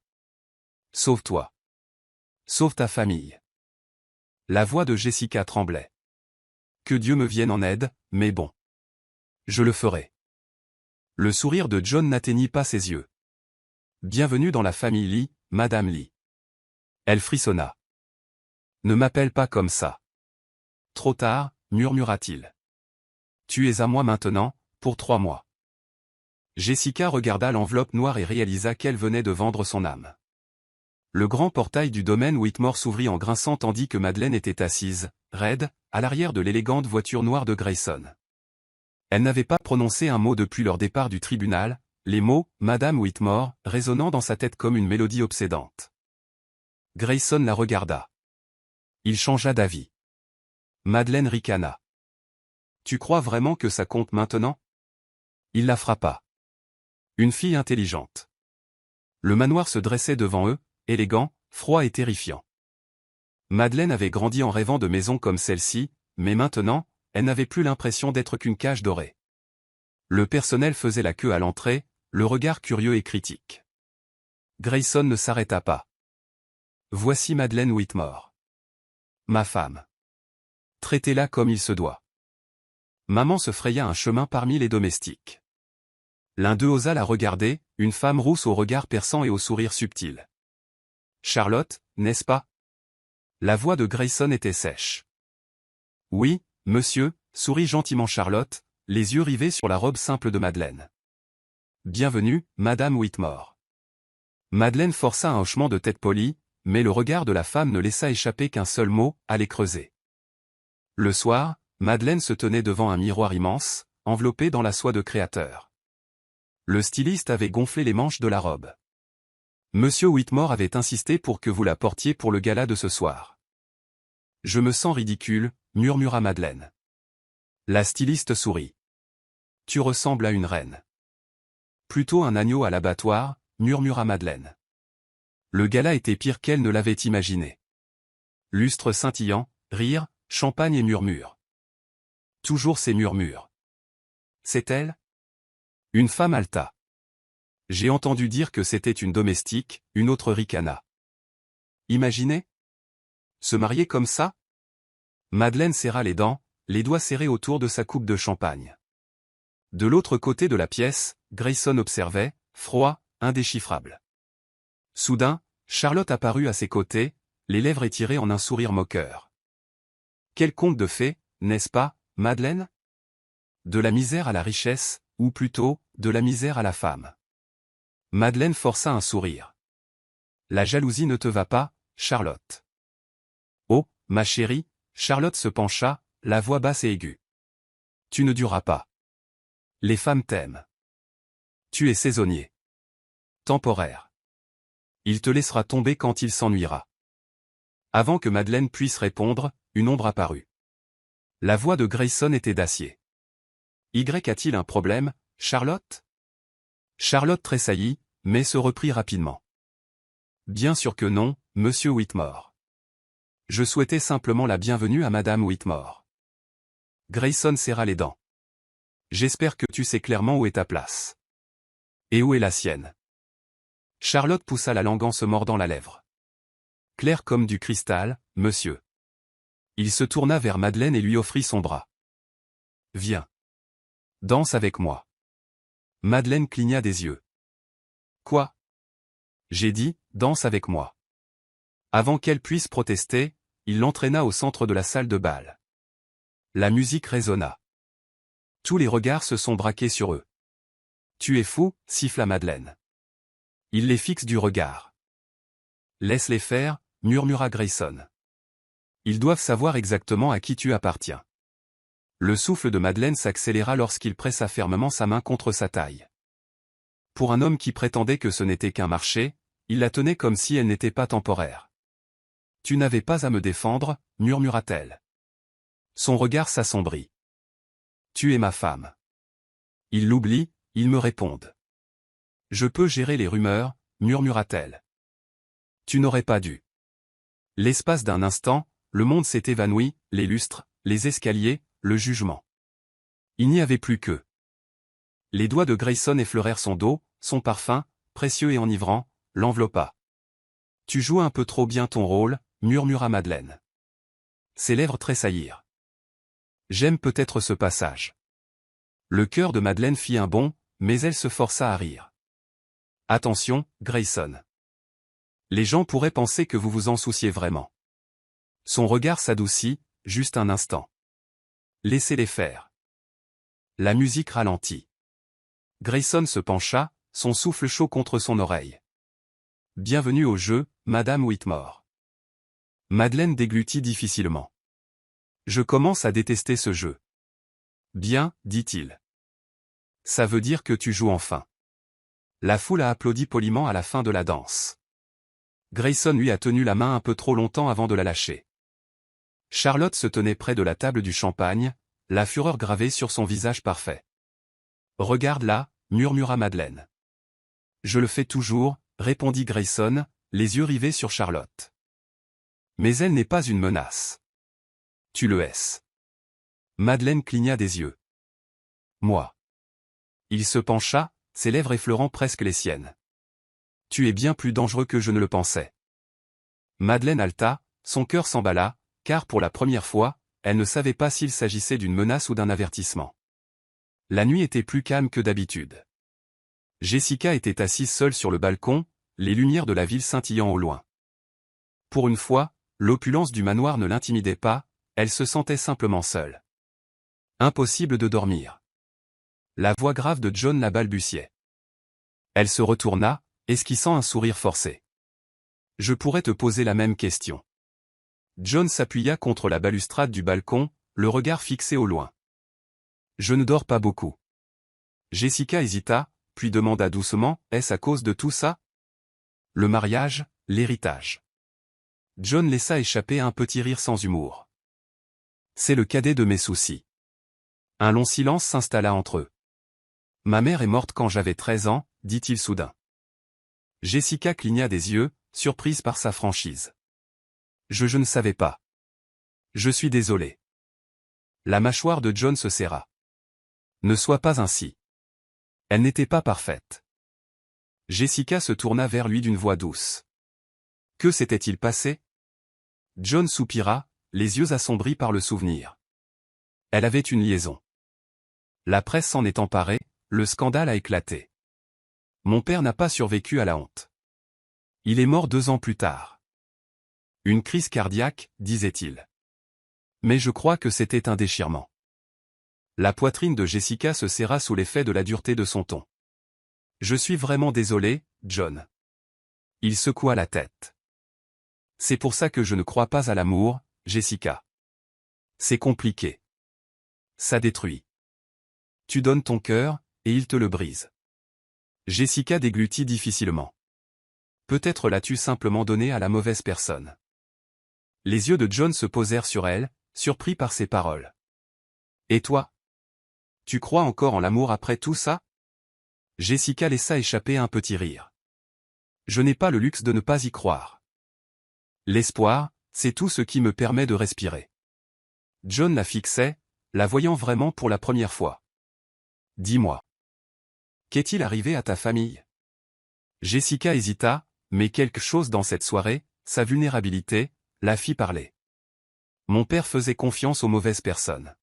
Sauve-toi. Sauve ta famille. La voix de Jessica tremblait. Que Dieu me vienne en aide, mais bon. Je le ferai. Le sourire de John n'atteignit pas ses yeux. Bienvenue dans la famille Lee, Madame Lee. Elle frissonna. Ne m'appelle pas comme ça. Trop tard, murmura-t-il. Tu es à moi maintenant, pour 3 mois. Jessica regarda l'enveloppe noire et réalisa qu'elle venait de vendre son âme. Le grand portail du domaine Whitmore s'ouvrit en grinçant tandis que Madeleine était assise, raide, à l'arrière de l'élégante voiture noire de Grayson. Elle n'avait pas prononcé un mot depuis leur départ du tribunal, les mots « Madame Whitmore » résonnant dans sa tête comme une mélodie obsédante. Grayson la regarda. Il changea d'avis. Madeleine ricana. « Tu crois vraiment que ça compte maintenant ?» Il la frappa. Une fille intelligente. Le manoir se dressait devant eux, élégant, froid et terrifiant. Madeleine avait grandi en rêvant de maisons comme celle-ci, mais maintenant, elle n'avait plus l'impression d'être qu'une cage dorée. Le personnel faisait la queue à l'entrée, le regard curieux et critique. Grayson ne s'arrêta pas. « Voici Madeleine Whitmore. Ma femme. Traitez-la comme il se doit. » Maman se fraya un chemin parmi les domestiques. L'un d'eux osa la regarder, une femme rousse au regard perçant et au sourire subtil. « Charlotte, n'est-ce pas ?» La voix de Grayson était sèche. « Oui, monsieur », sourit gentiment Charlotte, les yeux rivés sur la robe simple de Madeleine. « Bienvenue, Madame Whitmore. » Madeleine força un hochement de tête poli, mais le regard de la femme ne laissa échapper qu'un seul mot, aller creuser. Le soir, Madeleine se tenait devant un miroir immense, enveloppé dans la soie de créateur. Le styliste avait gonflé les manches de la robe. « Monsieur Whitmore avait insisté pour que vous la portiez pour le gala de ce soir. »« Je me sens ridicule », murmura Madeleine. La styliste sourit. « Tu ressembles à une reine. »« Plutôt un agneau à l'abattoir », murmura Madeleine. Le gala était pire qu'elle ne l'avait imaginé. Lustre scintillant, rire, champagne et murmures. Toujours ces murmures. C'est elle ? Une femme haleta. J'ai entendu dire que c'était une domestique, une autre ricana. Imaginez ? Se marier comme ça ? Madeleine serra les dents, les doigts serrés autour de sa coupe de champagne. De l'autre côté de la pièce, Grayson observait, froid, indéchiffrable. Soudain, Charlotte apparut à ses côtés, les lèvres étirées en un sourire moqueur. Quel conte de fées, n'est-ce pas, Madeleine ? De la misère à la richesse, ou plutôt, de la misère à la femme. Madeleine força un sourire. La jalousie ne te va pas, Charlotte. Oh, ma chérie, Charlotte se pencha, la voix basse et aiguë. Tu ne dureras pas. Les femmes t'aiment. Tu es saisonnier. Temporaire. Il te laissera tomber quand il s'ennuiera. Avant que Madeleine puisse répondre, une ombre apparut. La voix de Grayson était d'acier. Y a-t-il un problème, Charlotte ? Charlotte tressaillit, mais se reprit rapidement. Bien sûr que non, monsieur Whitmore. Je souhaitais simplement la bienvenue à Madame Whitmore. Grayson serra les dents. J'espère que tu sais clairement où est ta place. Et où est la sienne ? Charlotte poussa la langue en se mordant la lèvre. Clair comme du cristal, monsieur. Il se tourna vers Madeleine et lui offrit son bras. Viens. Danse avec moi. Madeleine cligna des yeux. Quoi ? J'ai dit, danse avec moi. Avant qu'elle puisse protester, il l'entraîna au centre de la salle de bal. La musique résonna. Tous les regards se sont braqués sur eux. Tu es fou, siffla Madeleine. Il les fixe du regard. Laisse-les faire, murmura Grayson. Ils doivent savoir exactement à qui tu appartiens. Le souffle de Madeleine s'accéléra lorsqu'il pressa fermement sa main contre sa taille. Pour un homme qui prétendait que ce n'était qu'un marché, il la tenait comme si elle n'était pas temporaire. Tu n'avais pas à me défendre, murmura-t-elle. Son regard s'assombrit. Tu es ma femme. Ils l'oublient, ils me répondent. Je peux gérer les rumeurs, murmura-t-elle. Tu n'aurais pas dû. L'espace d'un instant, le monde s'est évanoui, les lustres, les escaliers, le jugement. Il n'y avait plus qu'eux. Les doigts de Grayson effleurèrent son dos, son parfum, précieux et enivrant, l'enveloppa. Tu joues un peu trop bien ton rôle, murmura Madeleine. Ses lèvres tressaillirent. J'aime peut-être ce passage. Le cœur de Madeleine fit un bond, mais elle se força à rire. Attention, Grayson. Les gens pourraient penser que vous vous en souciez vraiment. Son regard s'adoucit, juste un instant. Laissez-les faire. La musique ralentit. Grayson se pencha, son souffle chaud contre son oreille. Bienvenue au jeu, Madame Whitmore. Madeleine déglutit difficilement. Je commence à détester ce jeu. Bien, dit-il. Ça veut dire que tu joues enfin. La foule a applaudi poliment à la fin de la danse. Grayson lui a tenu la main un peu trop longtemps avant de la lâcher. Charlotte se tenait près de la table du champagne, la fureur gravée sur son visage parfait. « Regarde là » murmura Madeleine. « Je le fais toujours » répondit Grayson, les yeux rivés sur Charlotte. « Mais elle n'est pas une menace. »« Tu le es. » Madeleine cligna des yeux. « Moi. » Il se pencha, ses lèvres effleurant presque les siennes. « Tu es bien plus dangereux que je ne le pensais. » Madeleine haleta, son cœur s'emballa, car pour la première fois, elle ne savait pas s'il s'agissait d'une menace ou d'un avertissement. La nuit était plus calme que d'habitude. Jessica était assise seule sur le balcon, les lumières de la ville scintillant au loin. Pour une fois, l'opulence du manoir ne l'intimidait pas, elle se sentait simplement seule. Impossible de dormir. La voix grave de John la balbutiait. Elle se retourna, esquissant un sourire forcé. « Je pourrais te poser la même question. » John s'appuya contre la balustrade du balcon, le regard fixé au loin. « Je ne dors pas beaucoup. » Jessica hésita, puis demanda doucement, « Est-ce à cause de tout ça ? Le mariage, l'héritage. » John laissa échapper un petit rire sans humour. « C'est le cadet de mes soucis. » Un long silence s'installa entre eux. « Ma mère est morte quand j'avais 13 ans, dit-il soudain. Jessica cligna des yeux, surprise par sa franchise. « Je ne savais pas. Je suis désolé. » La mâchoire de John se serra. « Ne sois pas ainsi. Elle n'était pas parfaite. » Jessica se tourna vers lui d'une voix douce. Que s'était-il passé? John soupira, les yeux assombris par le souvenir. Elle avait une liaison. La presse s'en est emparée, le scandale a éclaté. Mon père n'a pas survécu à la honte. Il est mort 2 ans plus tard. Une crise cardiaque, disait-il. Mais je crois que c'était un déchirement. La poitrine de Jessica se serra sous l'effet de la dureté de son ton. Je suis vraiment désolé, John. Il secoua la tête. C'est pour ça que je ne crois pas à l'amour, Jessica. C'est compliqué. Ça détruit. Tu donnes ton cœur, et il te le brise. Jessica déglutit difficilement. Peut-être l'as-tu simplement donné à la mauvaise personne. Les yeux de John se posèrent sur elle, surpris par ses paroles. Et toi? Tu crois encore en l'amour après tout ça? Jessica laissa échapper un petit rire. Je n'ai pas le luxe de ne pas y croire. L'espoir, c'est tout ce qui me permet de respirer. John la fixait, la voyant vraiment pour la première fois. Dis-moi. Qu'est-il arrivé à ta famille? Jessica hésita, mais quelque chose dans cette soirée, sa vulnérabilité, la fit parler. Mon père faisait confiance aux mauvaises personnes.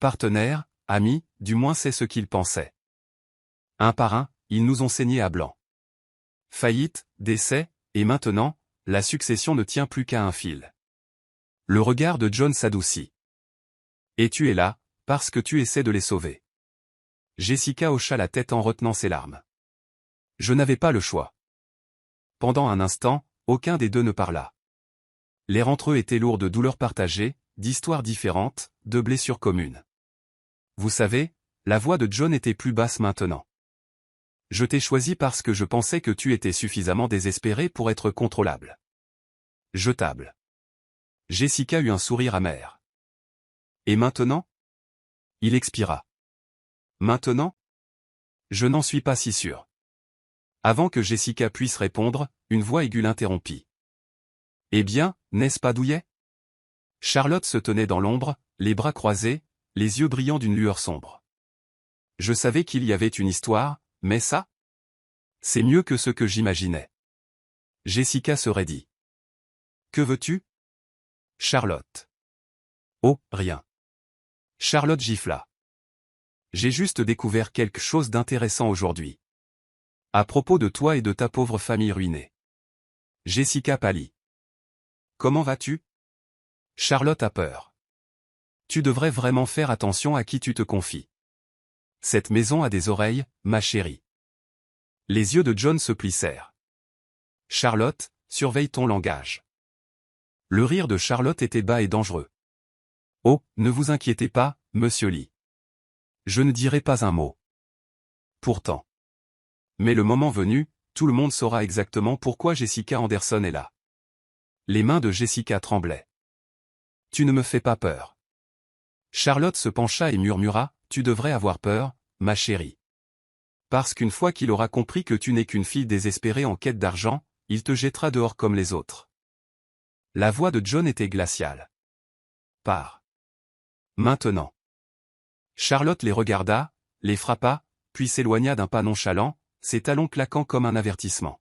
Partenaires, amis, du moins c'est ce qu'il pensait. Un par un, ils nous ont saigné à blanc. Faillite, décès, et maintenant, la succession ne tient plus qu'à un fil. Le regard de John s'adoucit. Et tu es là, parce que tu essaies de les sauver. Jessica hocha la tête en retenant ses larmes. Je n'avais pas le choix. Pendant un instant, aucun des deux ne parla. L'air entre eux était lourd de douleurs partagées, d'histoires différentes, de blessures communes. Vous savez, la voix de John était plus basse maintenant. Je t'ai choisi parce que je pensais que tu étais suffisamment désespéré pour être contrôlable. Jetable. Jessica eut un sourire amer. Et maintenant? Il expira. Maintenant? Je n'en suis pas si sûr. Avant que Jessica puisse répondre, une voix aiguë l'interrompit. Eh bien, n'est-ce pas douillet? Charlotte se tenait dans l'ombre, les bras croisés, les yeux brillants d'une lueur sombre. Je savais qu'il y avait une histoire, mais ça? C'est mieux que ce que j'imaginais. Jessica se raidit. Que veux-tu? Charlotte. Oh, rien. Charlotte gifla. J'ai juste découvert quelque chose d'intéressant aujourd'hui. À propos de toi et de ta pauvre famille ruinée. Jessica pâlit. Comment vas-tu? Charlotte a peur. Tu devrais vraiment faire attention à qui tu te confies. Cette maison a des oreilles, ma chérie. Les yeux de John se plissèrent. Charlotte, surveille ton langage. Le rire de Charlotte était bas et dangereux. Oh, ne vous inquiétez pas, monsieur Lee. Je ne dirai pas un mot. Pourtant. Mais le moment venu, tout le monde saura exactement pourquoi Jessica Anderson est là. Les mains de Jessica tremblaient. Tu ne me fais pas peur. Charlotte se pencha et murmura, tu devrais avoir peur, ma chérie. Parce qu'une fois qu'il aura compris que tu n'es qu'une fille désespérée en quête d'argent, il te jettera dehors comme les autres. La voix de John était glaciale. Pars. Maintenant. Charlotte les regarda, les frappa, puis s'éloigna d'un pas nonchalant, ses talons claquant comme un avertissement.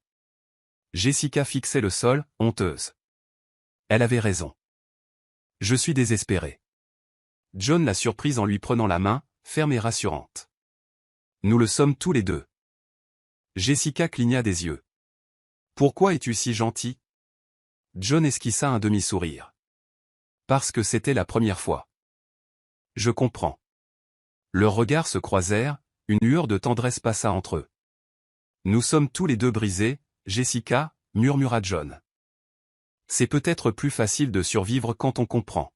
Jessica fixait le sol, honteuse. Elle avait raison. Je suis désespéré. John la surprise en lui prenant la main, ferme et rassurante. Nous le sommes tous les deux. Jessica cligna des yeux. Pourquoi es-tu si gentil? John esquissa un demi-sourire. Parce que c'était la première fois. Je comprends. Leurs regards se croisèrent, une lueur de tendresse passa entre eux. Nous sommes tous les deux brisés, Jessica, murmura John. C'est peut-être plus facile de survivre quand on comprend.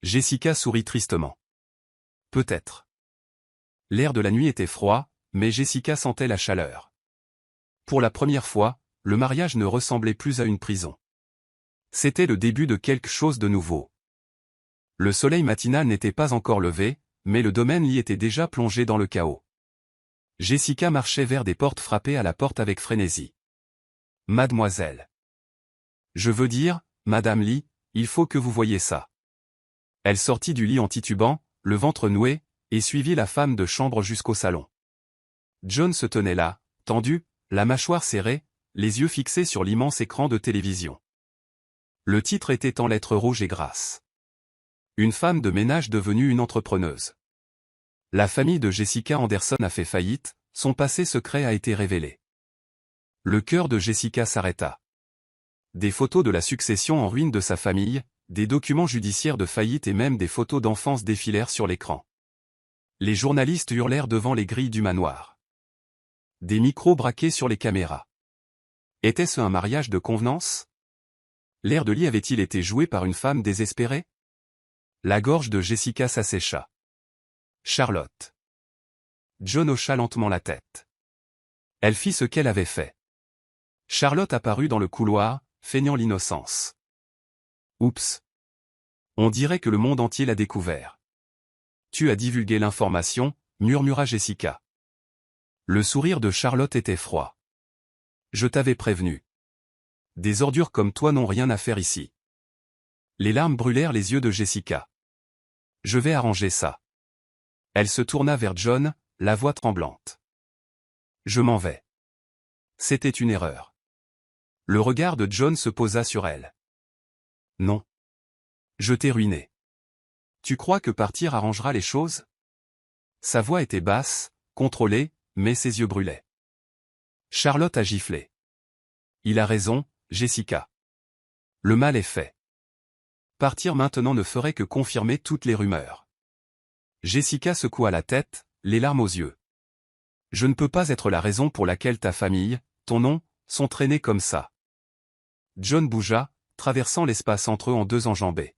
Jessica sourit tristement. Peut-être. L'air de la nuit était froid, mais Jessica sentait la chaleur. Pour la première fois, le mariage ne ressemblait plus à une prison. C'était le début de quelque chose de nouveau. Le soleil matinal n'était pas encore levé, mais le domaine Lee était déjà plongé dans le chaos. Jessica marchait vers des portes frappées à la porte avec frénésie. Mademoiselle. Je veux dire, Madame Lee, il faut que vous voyiez ça. Elle sortit du lit en titubant, le ventre noué, et suivit la femme de chambre jusqu'au salon. John se tenait là, tendu, la mâchoire serrée, les yeux fixés sur l'immense écran de télévision. Le titre était en lettres rouges et grasses. Une femme de ménage devenue une entrepreneuse. La famille de Jessica Anderson a fait faillite, son passé secret a été révélé. Le cœur de Jessica s'arrêta. Des photos de la succession en ruine de sa famille, des documents judiciaires de faillite et même des photos d'enfance défilèrent sur l'écran. Les journalistes hurlèrent devant les grilles du manoir. Des micros braqués sur les caméras. Était-ce un mariage de convenance? L'air de Lee avait-il été joué par une femme désespérée? La gorge de Jessica s'assécha. Charlotte. John hocha lentement la tête. Elle fit ce qu'elle avait fait. Charlotte apparut dans le couloir, feignant l'innocence. Oups. On dirait que le monde entier l'a découvert. Tu as divulgué l'information, murmura Jessica. Le sourire de Charlotte était froid. Je t'avais prévenu. Des ordures comme toi n'ont rien à faire ici. Les larmes brûlèrent les yeux de Jessica. Je vais arranger ça. Elle se tourna vers John, la voix tremblante. Je m'en vais. C'était une erreur. Le regard de John se posa sur elle. Non. Je t'ai ruiné. Tu crois que partir arrangera les choses? Sa voix était basse, contrôlée, mais ses yeux brûlaient. Charlotte a giflé. Il a raison, Jessica. Le mal est fait. Partir maintenant ne ferait que confirmer toutes les rumeurs. Jessica secoua la tête, les larmes aux yeux. Je ne peux pas être la raison pour laquelle ta famille, ton nom, sont traînés comme ça. John bougea, traversant l'espace entre eux en deux enjambées.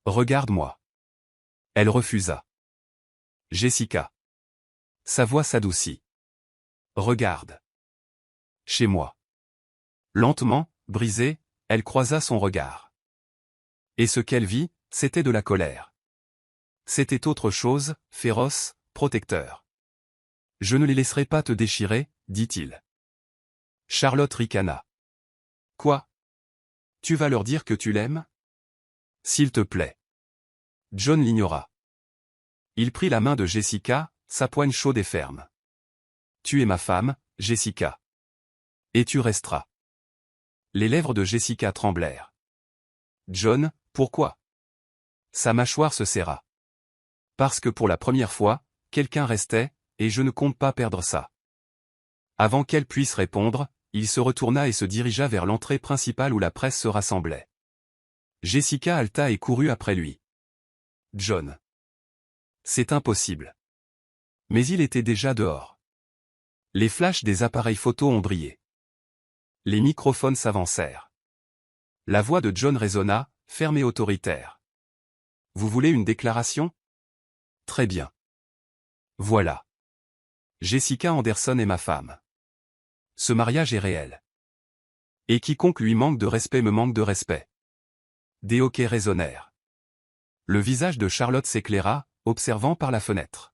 Regarde-moi. Elle refusa. Jessica. Sa voix s'adoucit. Regarde. Chez moi. Lentement, brisée, elle croisa son regard. Et ce qu'elle vit, c'était de la colère. C'était autre chose, féroce, protecteur. Je ne les laisserai pas te déchirer, dit-il. Charlotte ricana. Quoi? Tu vas leur dire que tu l'aimes? S'il te plaît. John l'ignora. Il prit la main de Jessica, sa poigne chaude et ferme. Tu es ma femme, Jessica. Et tu resteras. Les lèvres de Jessica tremblèrent. John, pourquoi? Sa mâchoire se serra. Parce que pour la première fois, quelqu'un restait, et je ne compte pas perdre ça. Avant qu'elle puisse répondre, il se retourna et se dirigea vers l'entrée principale où la presse se rassemblait. Jessica halta et courut après lui. John. C'est impossible. Mais il était déjà dehors. Les flashs des appareils photo ont brillé. Les microphones s'avancèrent. La voix de John résonna, ferme et autoritaire. Vous voulez une déclaration? Très bien. Voilà. Jessica Anderson est ma femme. Ce mariage est réel. Et quiconque lui manque de respect me manque de respect. » Des hoquets résonnèrent. Le visage de Charlotte s'éclaira, observant par la fenêtre.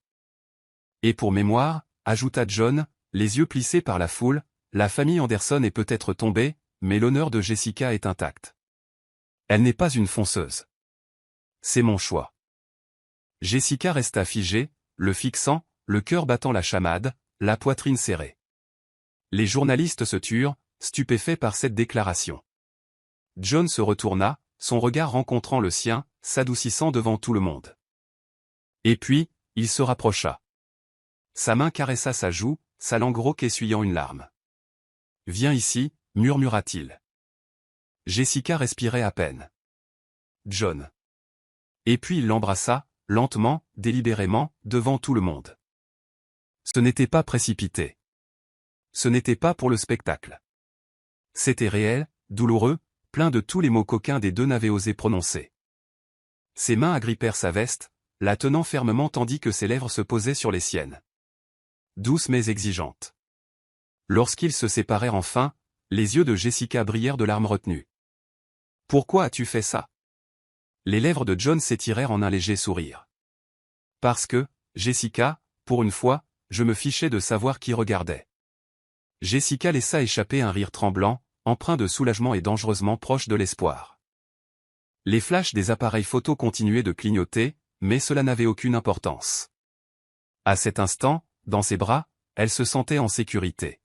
« Et pour mémoire, » ajouta John, les yeux plissés par la foule, « la famille Anderson est peut-être tombée, mais l'honneur de Jessica est intact. Elle n'est pas une fonceuse. C'est mon choix. » Jessica resta figée, le fixant, le cœur battant la chamade, la poitrine serrée. Les journalistes se turent, stupéfaits par cette déclaration. John se retourna, son regard rencontrant le sien, s'adoucissant devant tout le monde. Et puis, il se rapprocha. Sa main caressa sa joue, sa langue rauque essuyant une larme. « Viens ici », murmura-t-il. Jessica respirait à peine. « John. » Et puis il l'embrassa, lentement, délibérément, devant tout le monde. Ce n'était pas précipité. Ce n'était pas pour le spectacle. C'était réel, douloureux, plein de tous les mots qu'aucun des deux n'avait osé prononcer. Ses mains agrippèrent sa veste, la tenant fermement tandis que ses lèvres se posaient sur les siennes. Douces mais exigeantes. Lorsqu'ils se séparèrent enfin, les yeux de Jessica brillèrent de larmes retenues. « Pourquoi as-tu fait ça ?» Les lèvres de John s'étirèrent en un léger sourire. « Parce que, Jessica, pour une fois, je me fichais de savoir qui regardait. » Jessica laissa échapper un rire tremblant, empreint de soulagement et dangereusement proche de l'espoir. Les flashs des appareils photo continuaient de clignoter, mais cela n'avait aucune importance. À cet instant, dans ses bras, elle se sentait en sécurité.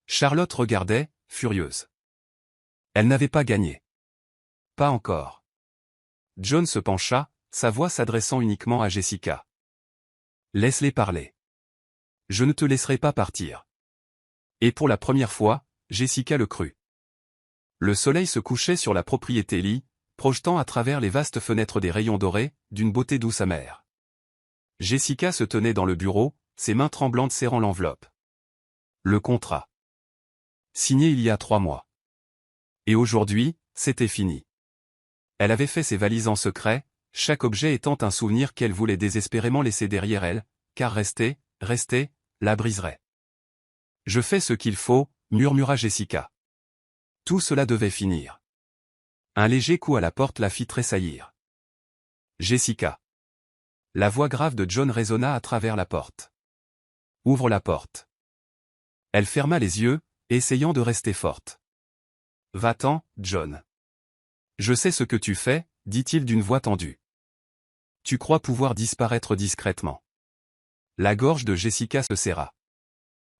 Charlotte regardait, furieuse. Elle n'avait pas gagné. Pas encore. John se pencha, sa voix s'adressant uniquement à Jessica. « Laisse-les parler. Je ne te laisserai pas partir. » Et pour la première fois, Jessica le crut. Le soleil se couchait sur la propriété Lee, projetant à travers les vastes fenêtres des rayons dorés, d'une beauté douce amère. Jessica se tenait dans le bureau, ses mains tremblantes serrant l'enveloppe. Le contrat. Signé il y a 3 mois. Et aujourd'hui, c'était fini. Elle avait fait ses valises en secret, chaque objet étant un souvenir qu'elle voulait désespérément laisser derrière elle, car rester, la briserait. « Je fais ce qu'il faut », murmura Jessica. Tout cela devait finir. Un léger coup à la porte la fit tressaillir. « Jessica. » La voix grave de John résonna à travers la porte. « Ouvre la porte. » Elle ferma les yeux, essayant de rester forte. « Va-t'en, John. »« Je sais ce que tu fais, » dit-il d'une voix tendue. « Tu crois pouvoir disparaître discrètement. » La gorge de Jessica se serra.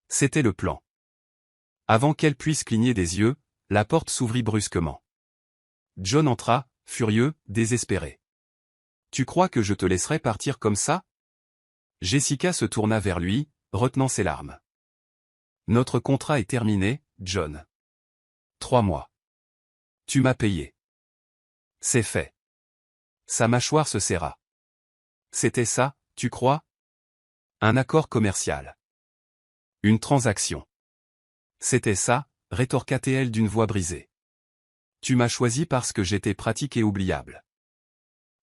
C'était le plan. Avant qu'elle puisse cligner des yeux, la porte s'ouvrit brusquement. John entra, furieux, désespéré. « Tu crois que je te laisserai partir comme ça ?» Jessica se tourna vers lui, retenant ses larmes. « Notre contrat est terminé, John. 3 mois. Tu m'as payé. C'est fait. » Sa mâchoire se serra. « C'était ça, tu crois ? Un accord commercial. Une transaction. » C'était ça, rétorqua-t-elle d'une voix brisée. « Tu m'as choisi parce que j'étais pratique et oubliable. »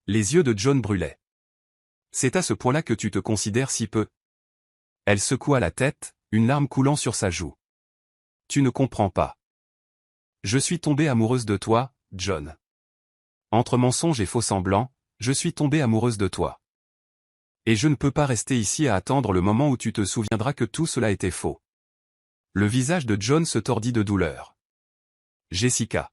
Les yeux de John brûlaient. « C'est à ce point-là que tu te considères si peu. » Elle secoua la tête, une larme coulant sur sa joue. « Tu ne comprends pas. Je suis tombée amoureuse de toi, John. Entre mensonges et faux semblants, je suis tombée amoureuse de toi. Et je ne peux pas rester ici à attendre le moment où tu te souviendras que tout cela était faux. » Le visage de John se tordit de douleur. « Jessica.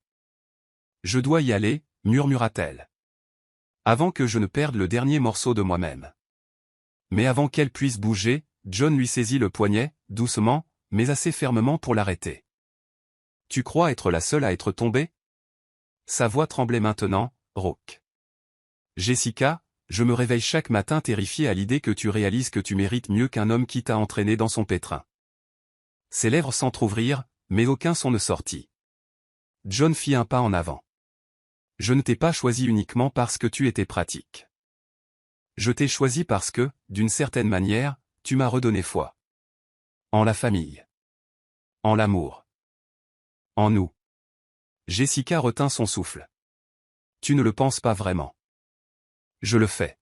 Je dois y aller, » murmura-t-elle. « Avant que je ne perde le dernier morceau de moi-même. » Mais avant qu'elle puisse bouger, John lui saisit le poignet, doucement, mais assez fermement pour l'arrêter. « Tu crois être la seule à être tombée ?» Sa voix tremblait maintenant, rauque. « Jessica, je me réveille chaque matin terrifié à l'idée que tu réalises que tu mérites mieux qu'un homme qui t'a entraîné dans son pétrin. » Ses lèvres s'entr'ouvrirent, mais aucun son ne sortit. John fit un pas en avant. « Je ne t'ai pas choisi uniquement parce que tu étais pratique. Je t'ai choisi parce que, d'une certaine manière, tu m'as redonné foi. En la famille. En l'amour. En nous. » Jessica retint son souffle. « Tu ne le penses pas vraiment. » « Je le fais. »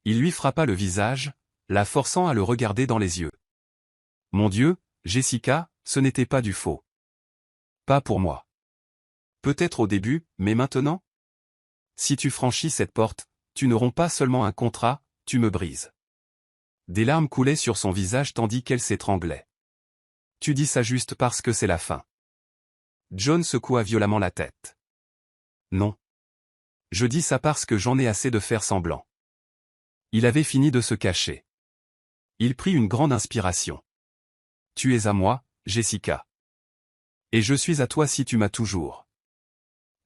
Il lui frappa le visage, la forçant à le regarder dans les yeux. Mon Dieu, Jessica, ce n'était pas du faux. Pas pour moi. Peut-être au début, mais maintenant? Si tu franchis cette porte, tu ne romps pas seulement un contrat, tu me brises. Des larmes coulaient sur son visage tandis qu'elle s'étranglait. Tu dis ça juste parce que c'est la fin. John secoua violemment la tête. Non. Je dis ça parce que j'en ai assez de faire semblant. Il avait fini de se cacher. Il prit une grande inspiration. Tu es à moi, Jessica. Et je suis à toi si tu m'as toujours.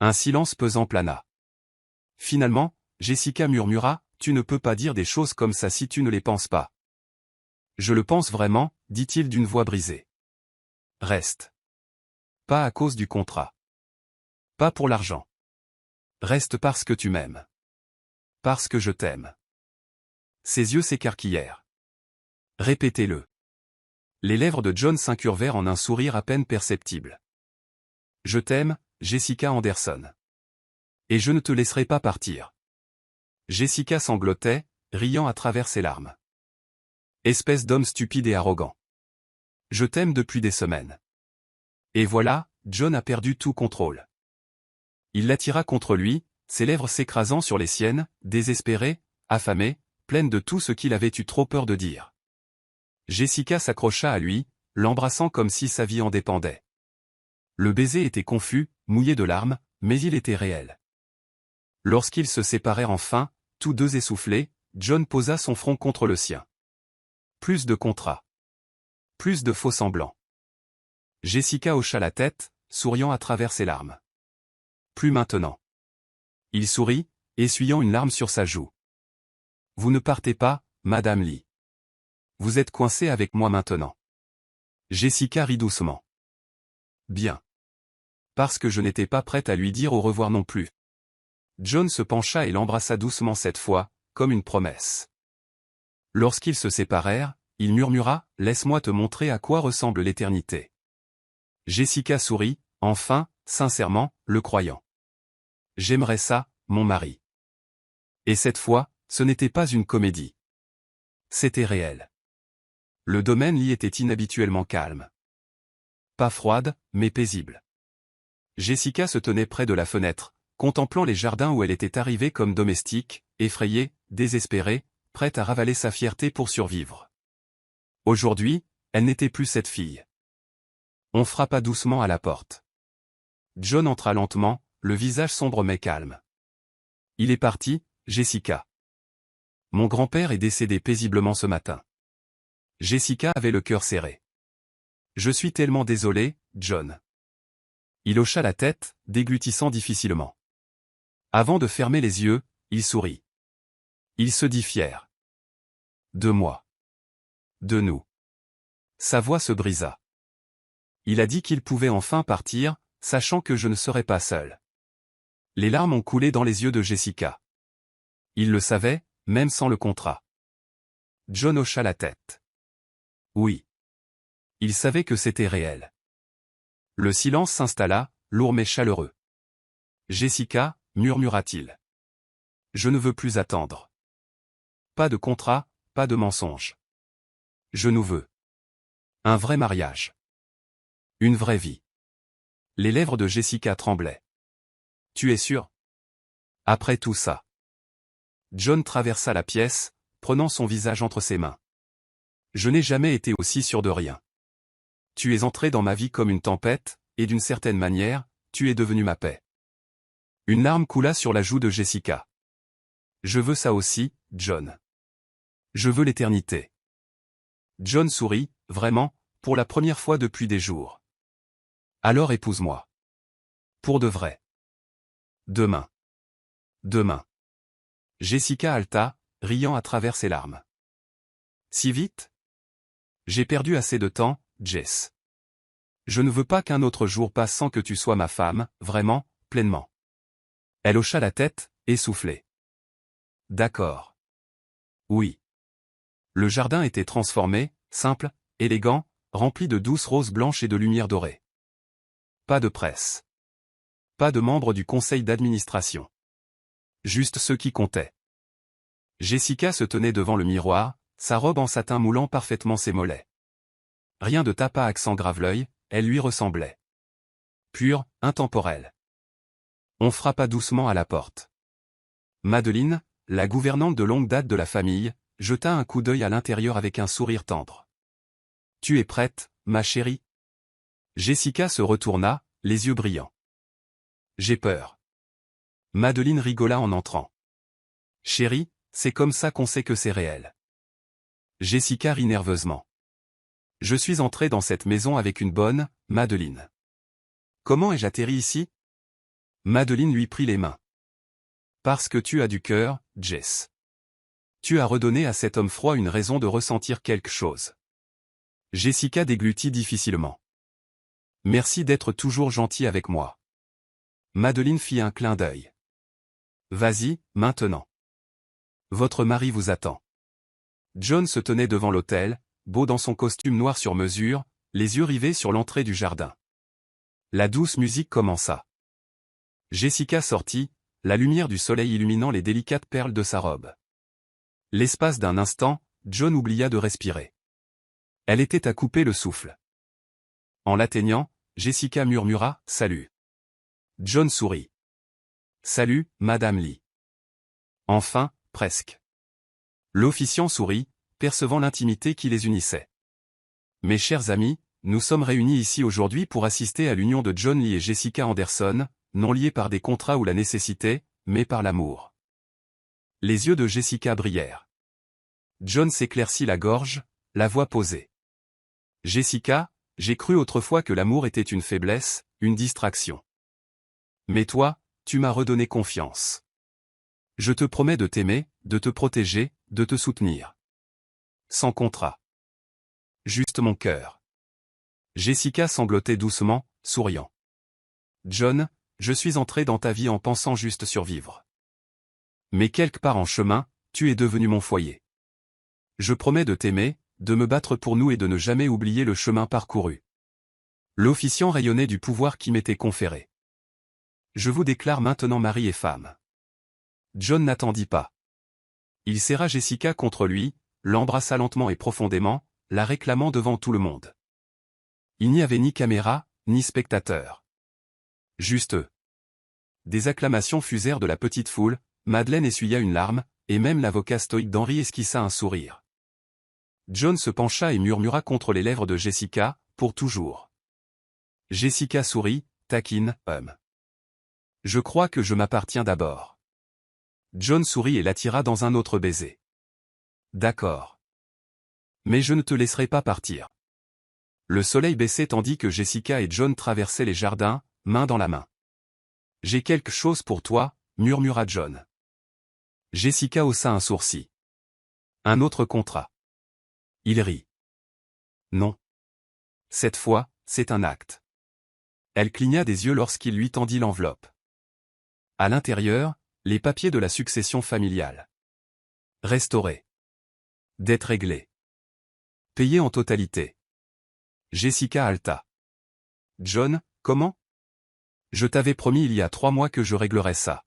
Un silence pesant plana. Finalement, Jessica murmura, tu ne peux pas dire des choses comme ça si tu ne les penses pas. Je le pense vraiment, dit-il d'une voix brisée. Reste. Pas à cause du contrat. Pas pour l'argent. Reste parce que tu m'aimes. Parce que je t'aime. Ses yeux s'écarquillèrent. Répétez-le. Les lèvres de John s'incurvèrent en un sourire à peine perceptible. Je t'aime, Jessica Anderson. Et je ne te laisserai pas partir. Jessica sanglotait, riant à travers ses larmes. Espèce d'homme stupide et arrogant. Je t'aime depuis des semaines. Et voilà, John a perdu tout contrôle. Il l'attira contre lui, ses lèvres s'écrasant sur les siennes, désespérée, affamée, pleine de tout ce qu'il avait eu trop peur de dire. Jessica s'accrocha à lui, l'embrassant comme si sa vie en dépendait. Le baiser était confus, mouillé de larmes, mais il était réel. Lorsqu'ils se séparèrent enfin, tous deux essoufflés, John posa son front contre le sien. Plus de contrats. Plus de faux-semblants. Jessica hocha la tête, souriant à travers ses larmes. Plus maintenant. Il sourit, essuyant une larme sur sa joue. Vous ne partez pas, Madame Lee. Vous êtes coincée avec moi maintenant. Jessica rit doucement. Bien. Parce que je n'étais pas prête à lui dire au revoir non plus. John se pencha et l'embrassa doucement cette fois, comme une promesse. Lorsqu'ils se séparèrent, il murmura, « Laisse-moi te montrer à quoi ressemble l'éternité. » Jessica sourit, enfin, sincèrement, le croyant. « J'aimerais ça, mon mari. » Et cette fois, ce n'était pas une comédie. C'était réel. Le domaine Lee était inhabituellement calme. Pas froide, mais paisible. Jessica se tenait près de la fenêtre, contemplant les jardins où elle était arrivée comme domestique, effrayée, désespérée, prête à ravaler sa fierté pour survivre. Aujourd'hui, elle n'était plus cette fille. On frappa doucement à la porte. John entra lentement, le visage sombre mais calme. Il est parti, Jessica. Mon grand-père est décédé paisiblement ce matin. Jessica avait le cœur serré. Je suis tellement désolé, John. Il hocha la tête, déglutissant difficilement. Avant de fermer les yeux, il sourit. Il se dit fier. De moi. De nous. Sa voix se brisa. Il a dit qu'il pouvait enfin partir, sachant que je ne serais pas seul. Les larmes ont coulé dans les yeux de Jessica. Il le savait, même sans le contrat. John hocha la tête. Oui. Il savait que c'était réel. Le silence s'installa, lourd mais chaleureux. Jessica, murmura-t-il. Je ne veux plus attendre. Pas de contrat, pas de mensonge. Je nous veux. Un vrai mariage. Une vraie vie. Les lèvres de Jessica tremblaient. Tu es sûr? Après tout ça. John traversa la pièce, prenant son visage entre ses mains. Je n'ai jamais été aussi sûr de rien. Tu es entré dans ma vie comme une tempête, et d'une certaine manière, tu es devenu ma paix. Une larme coula sur la joue de Jessica. Je veux ça aussi, John. Je veux l'éternité. John sourit, vraiment, pour la première fois depuis des jours. Alors épouse-moi. Pour de vrai. Demain. Demain. Jessica halta, riant à travers ses larmes. Si vite? J'ai perdu assez de temps, Jess. Je ne veux pas qu'un autre jour passe sans que tu sois ma femme, vraiment, pleinement. Elle hocha la tête, essoufflée. D'accord. Oui. Le jardin était transformé, simple, élégant, rempli de douces roses blanches et de lumière dorée. Pas de presse. Pas de membres du conseil d'administration. Juste ceux qui comptaient. Jessica se tenait devant le miroir, sa robe en satin moulant parfaitement ses mollets. Rien de tape à accent grave-l'œil, elle lui ressemblait. Pure, intemporelle. On frappa doucement à la porte. Madeleine, la gouvernante de longue date de la famille, jeta un coup d'œil à l'intérieur avec un sourire tendre. « Tu es prête, ma chérie ?» Jessica se retourna, les yeux brillants. « J'ai peur. » Madeleine rigola en entrant. « Chérie, c'est comme ça qu'on sait que c'est réel. » Jessica rit nerveusement. « Je suis entrée dans cette maison avec une bonne, Madeleine. »« Comment ai-je atterri ici ?» Madeleine lui prit les mains. « Parce que tu as du cœur, Jess. Tu as redonné à cet homme froid une raison de ressentir quelque chose. » Jessica déglutit difficilement. « Merci d'être toujours gentil avec moi. » Madeleine fit un clin d'œil. « Vas-y, maintenant. Votre mari vous attend. » John se tenait devant l'autel, beau dans son costume noir sur mesure, les yeux rivés sur l'entrée du jardin. La douce musique commença. Jessica sortit, la lumière du soleil illuminant les délicates perles de sa robe. L'espace d'un instant, John oublia de respirer. Elle était à couper le souffle. En l'atteignant, Jessica murmura « Salut ». John sourit. « Salut, Madame Lee. » Enfin, presque. L'officiant sourit, percevant l'intimité qui les unissait. « Mes chers amis, nous sommes réunis ici aujourd'hui pour assister à l'union de John Lee et Jessica Anderson, non liés par des contrats ou la nécessité, mais par l'amour. » Les yeux de Jessica brillèrent. John s'éclaircit la gorge, la voix posée. « Jessica, j'ai cru autrefois que l'amour était une faiblesse, une distraction. Mais toi, tu m'as redonné confiance. Je te promets de t'aimer, de te protéger, de te soutenir. Sans contrat. Juste mon cœur. » Jessica sanglotait doucement, souriant. « John, je suis entré dans ta vie en pensant juste survivre. Mais quelque part en chemin, tu es devenu mon foyer. Je promets de t'aimer, de me battre pour nous et de ne jamais oublier le chemin parcouru. » L'officiant rayonnait du pouvoir qui m'était conféré. « Je vous déclare maintenant mari et femme. » John n'attendit pas. Il serra Jessica contre lui, l'embrassa lentement et profondément, la réclamant devant tout le monde. Il n'y avait ni caméra, ni spectateurs. Juste eux. Des acclamations fusèrent de la petite foule, Madeleine essuya une larme, et même l'avocat stoïque d'Henri esquissa un sourire. John se pencha et murmura contre les lèvres de Jessica, « Pour toujours. » Jessica sourit, taquine, « Je crois que je m'appartiens d'abord. » John sourit et l'attira dans un autre baiser. « D'accord. Mais je ne te laisserai pas partir. » Le soleil baissait tandis que Jessica et John traversaient les jardins, main dans la main. « J'ai quelque chose pour toi, » murmura John. Jessica haussa un sourcil. « Un autre contrat. » Il rit. « Non. Cette fois, c'est un acte. » Elle cligna des yeux lorsqu'il lui tendit l'enveloppe. À l'intérieur, les papiers de la succession familiale. Restaurés. Dettes réglées. Payées en totalité. Jessica halta. « John, comment ? Je t'avais promis il y a 3 mois que je réglerais ça.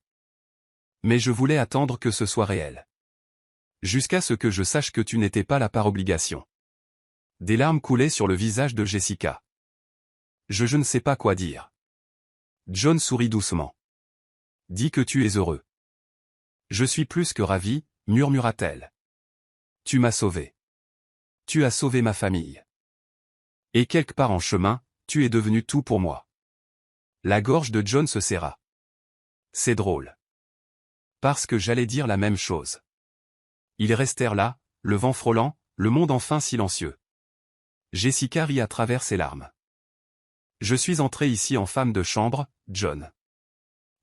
Mais je voulais attendre que ce soit réel. Jusqu'à ce que je sache que tu n'étais pas là par obligation. » Des larmes coulaient sur le visage de Jessica. Je ne sais pas quoi dire. John sourit doucement. « Dis que tu es heureux. »« Je suis plus que ravie, » murmura-t-elle. « Tu m'as sauvé. Tu as sauvé ma famille. Et quelque part en chemin, tu es devenu tout pour moi. » La gorge de John se serra. « C'est drôle. Parce que j'allais dire la même chose. » Ils restèrent là, le vent frôlant, le monde enfin silencieux. Jessica rit à travers ses larmes. « Je suis entrée ici en femme de chambre, John.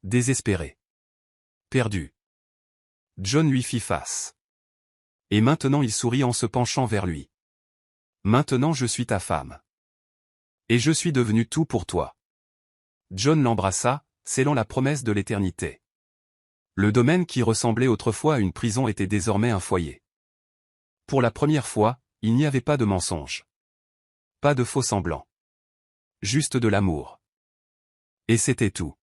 Désespérée. Perdue. » John lui fit face. « Et maintenant il sourit en se penchant vers lui. Maintenant je suis ta femme. Et je suis devenu tout pour toi. » John l'embrassa, scellant la promesse de l'éternité. Le domaine qui ressemblait autrefois à une prison était désormais un foyer. Pour la première fois, il n'y avait pas de mensonge. Pas de faux semblants. Juste de l'amour. Et c'était tout.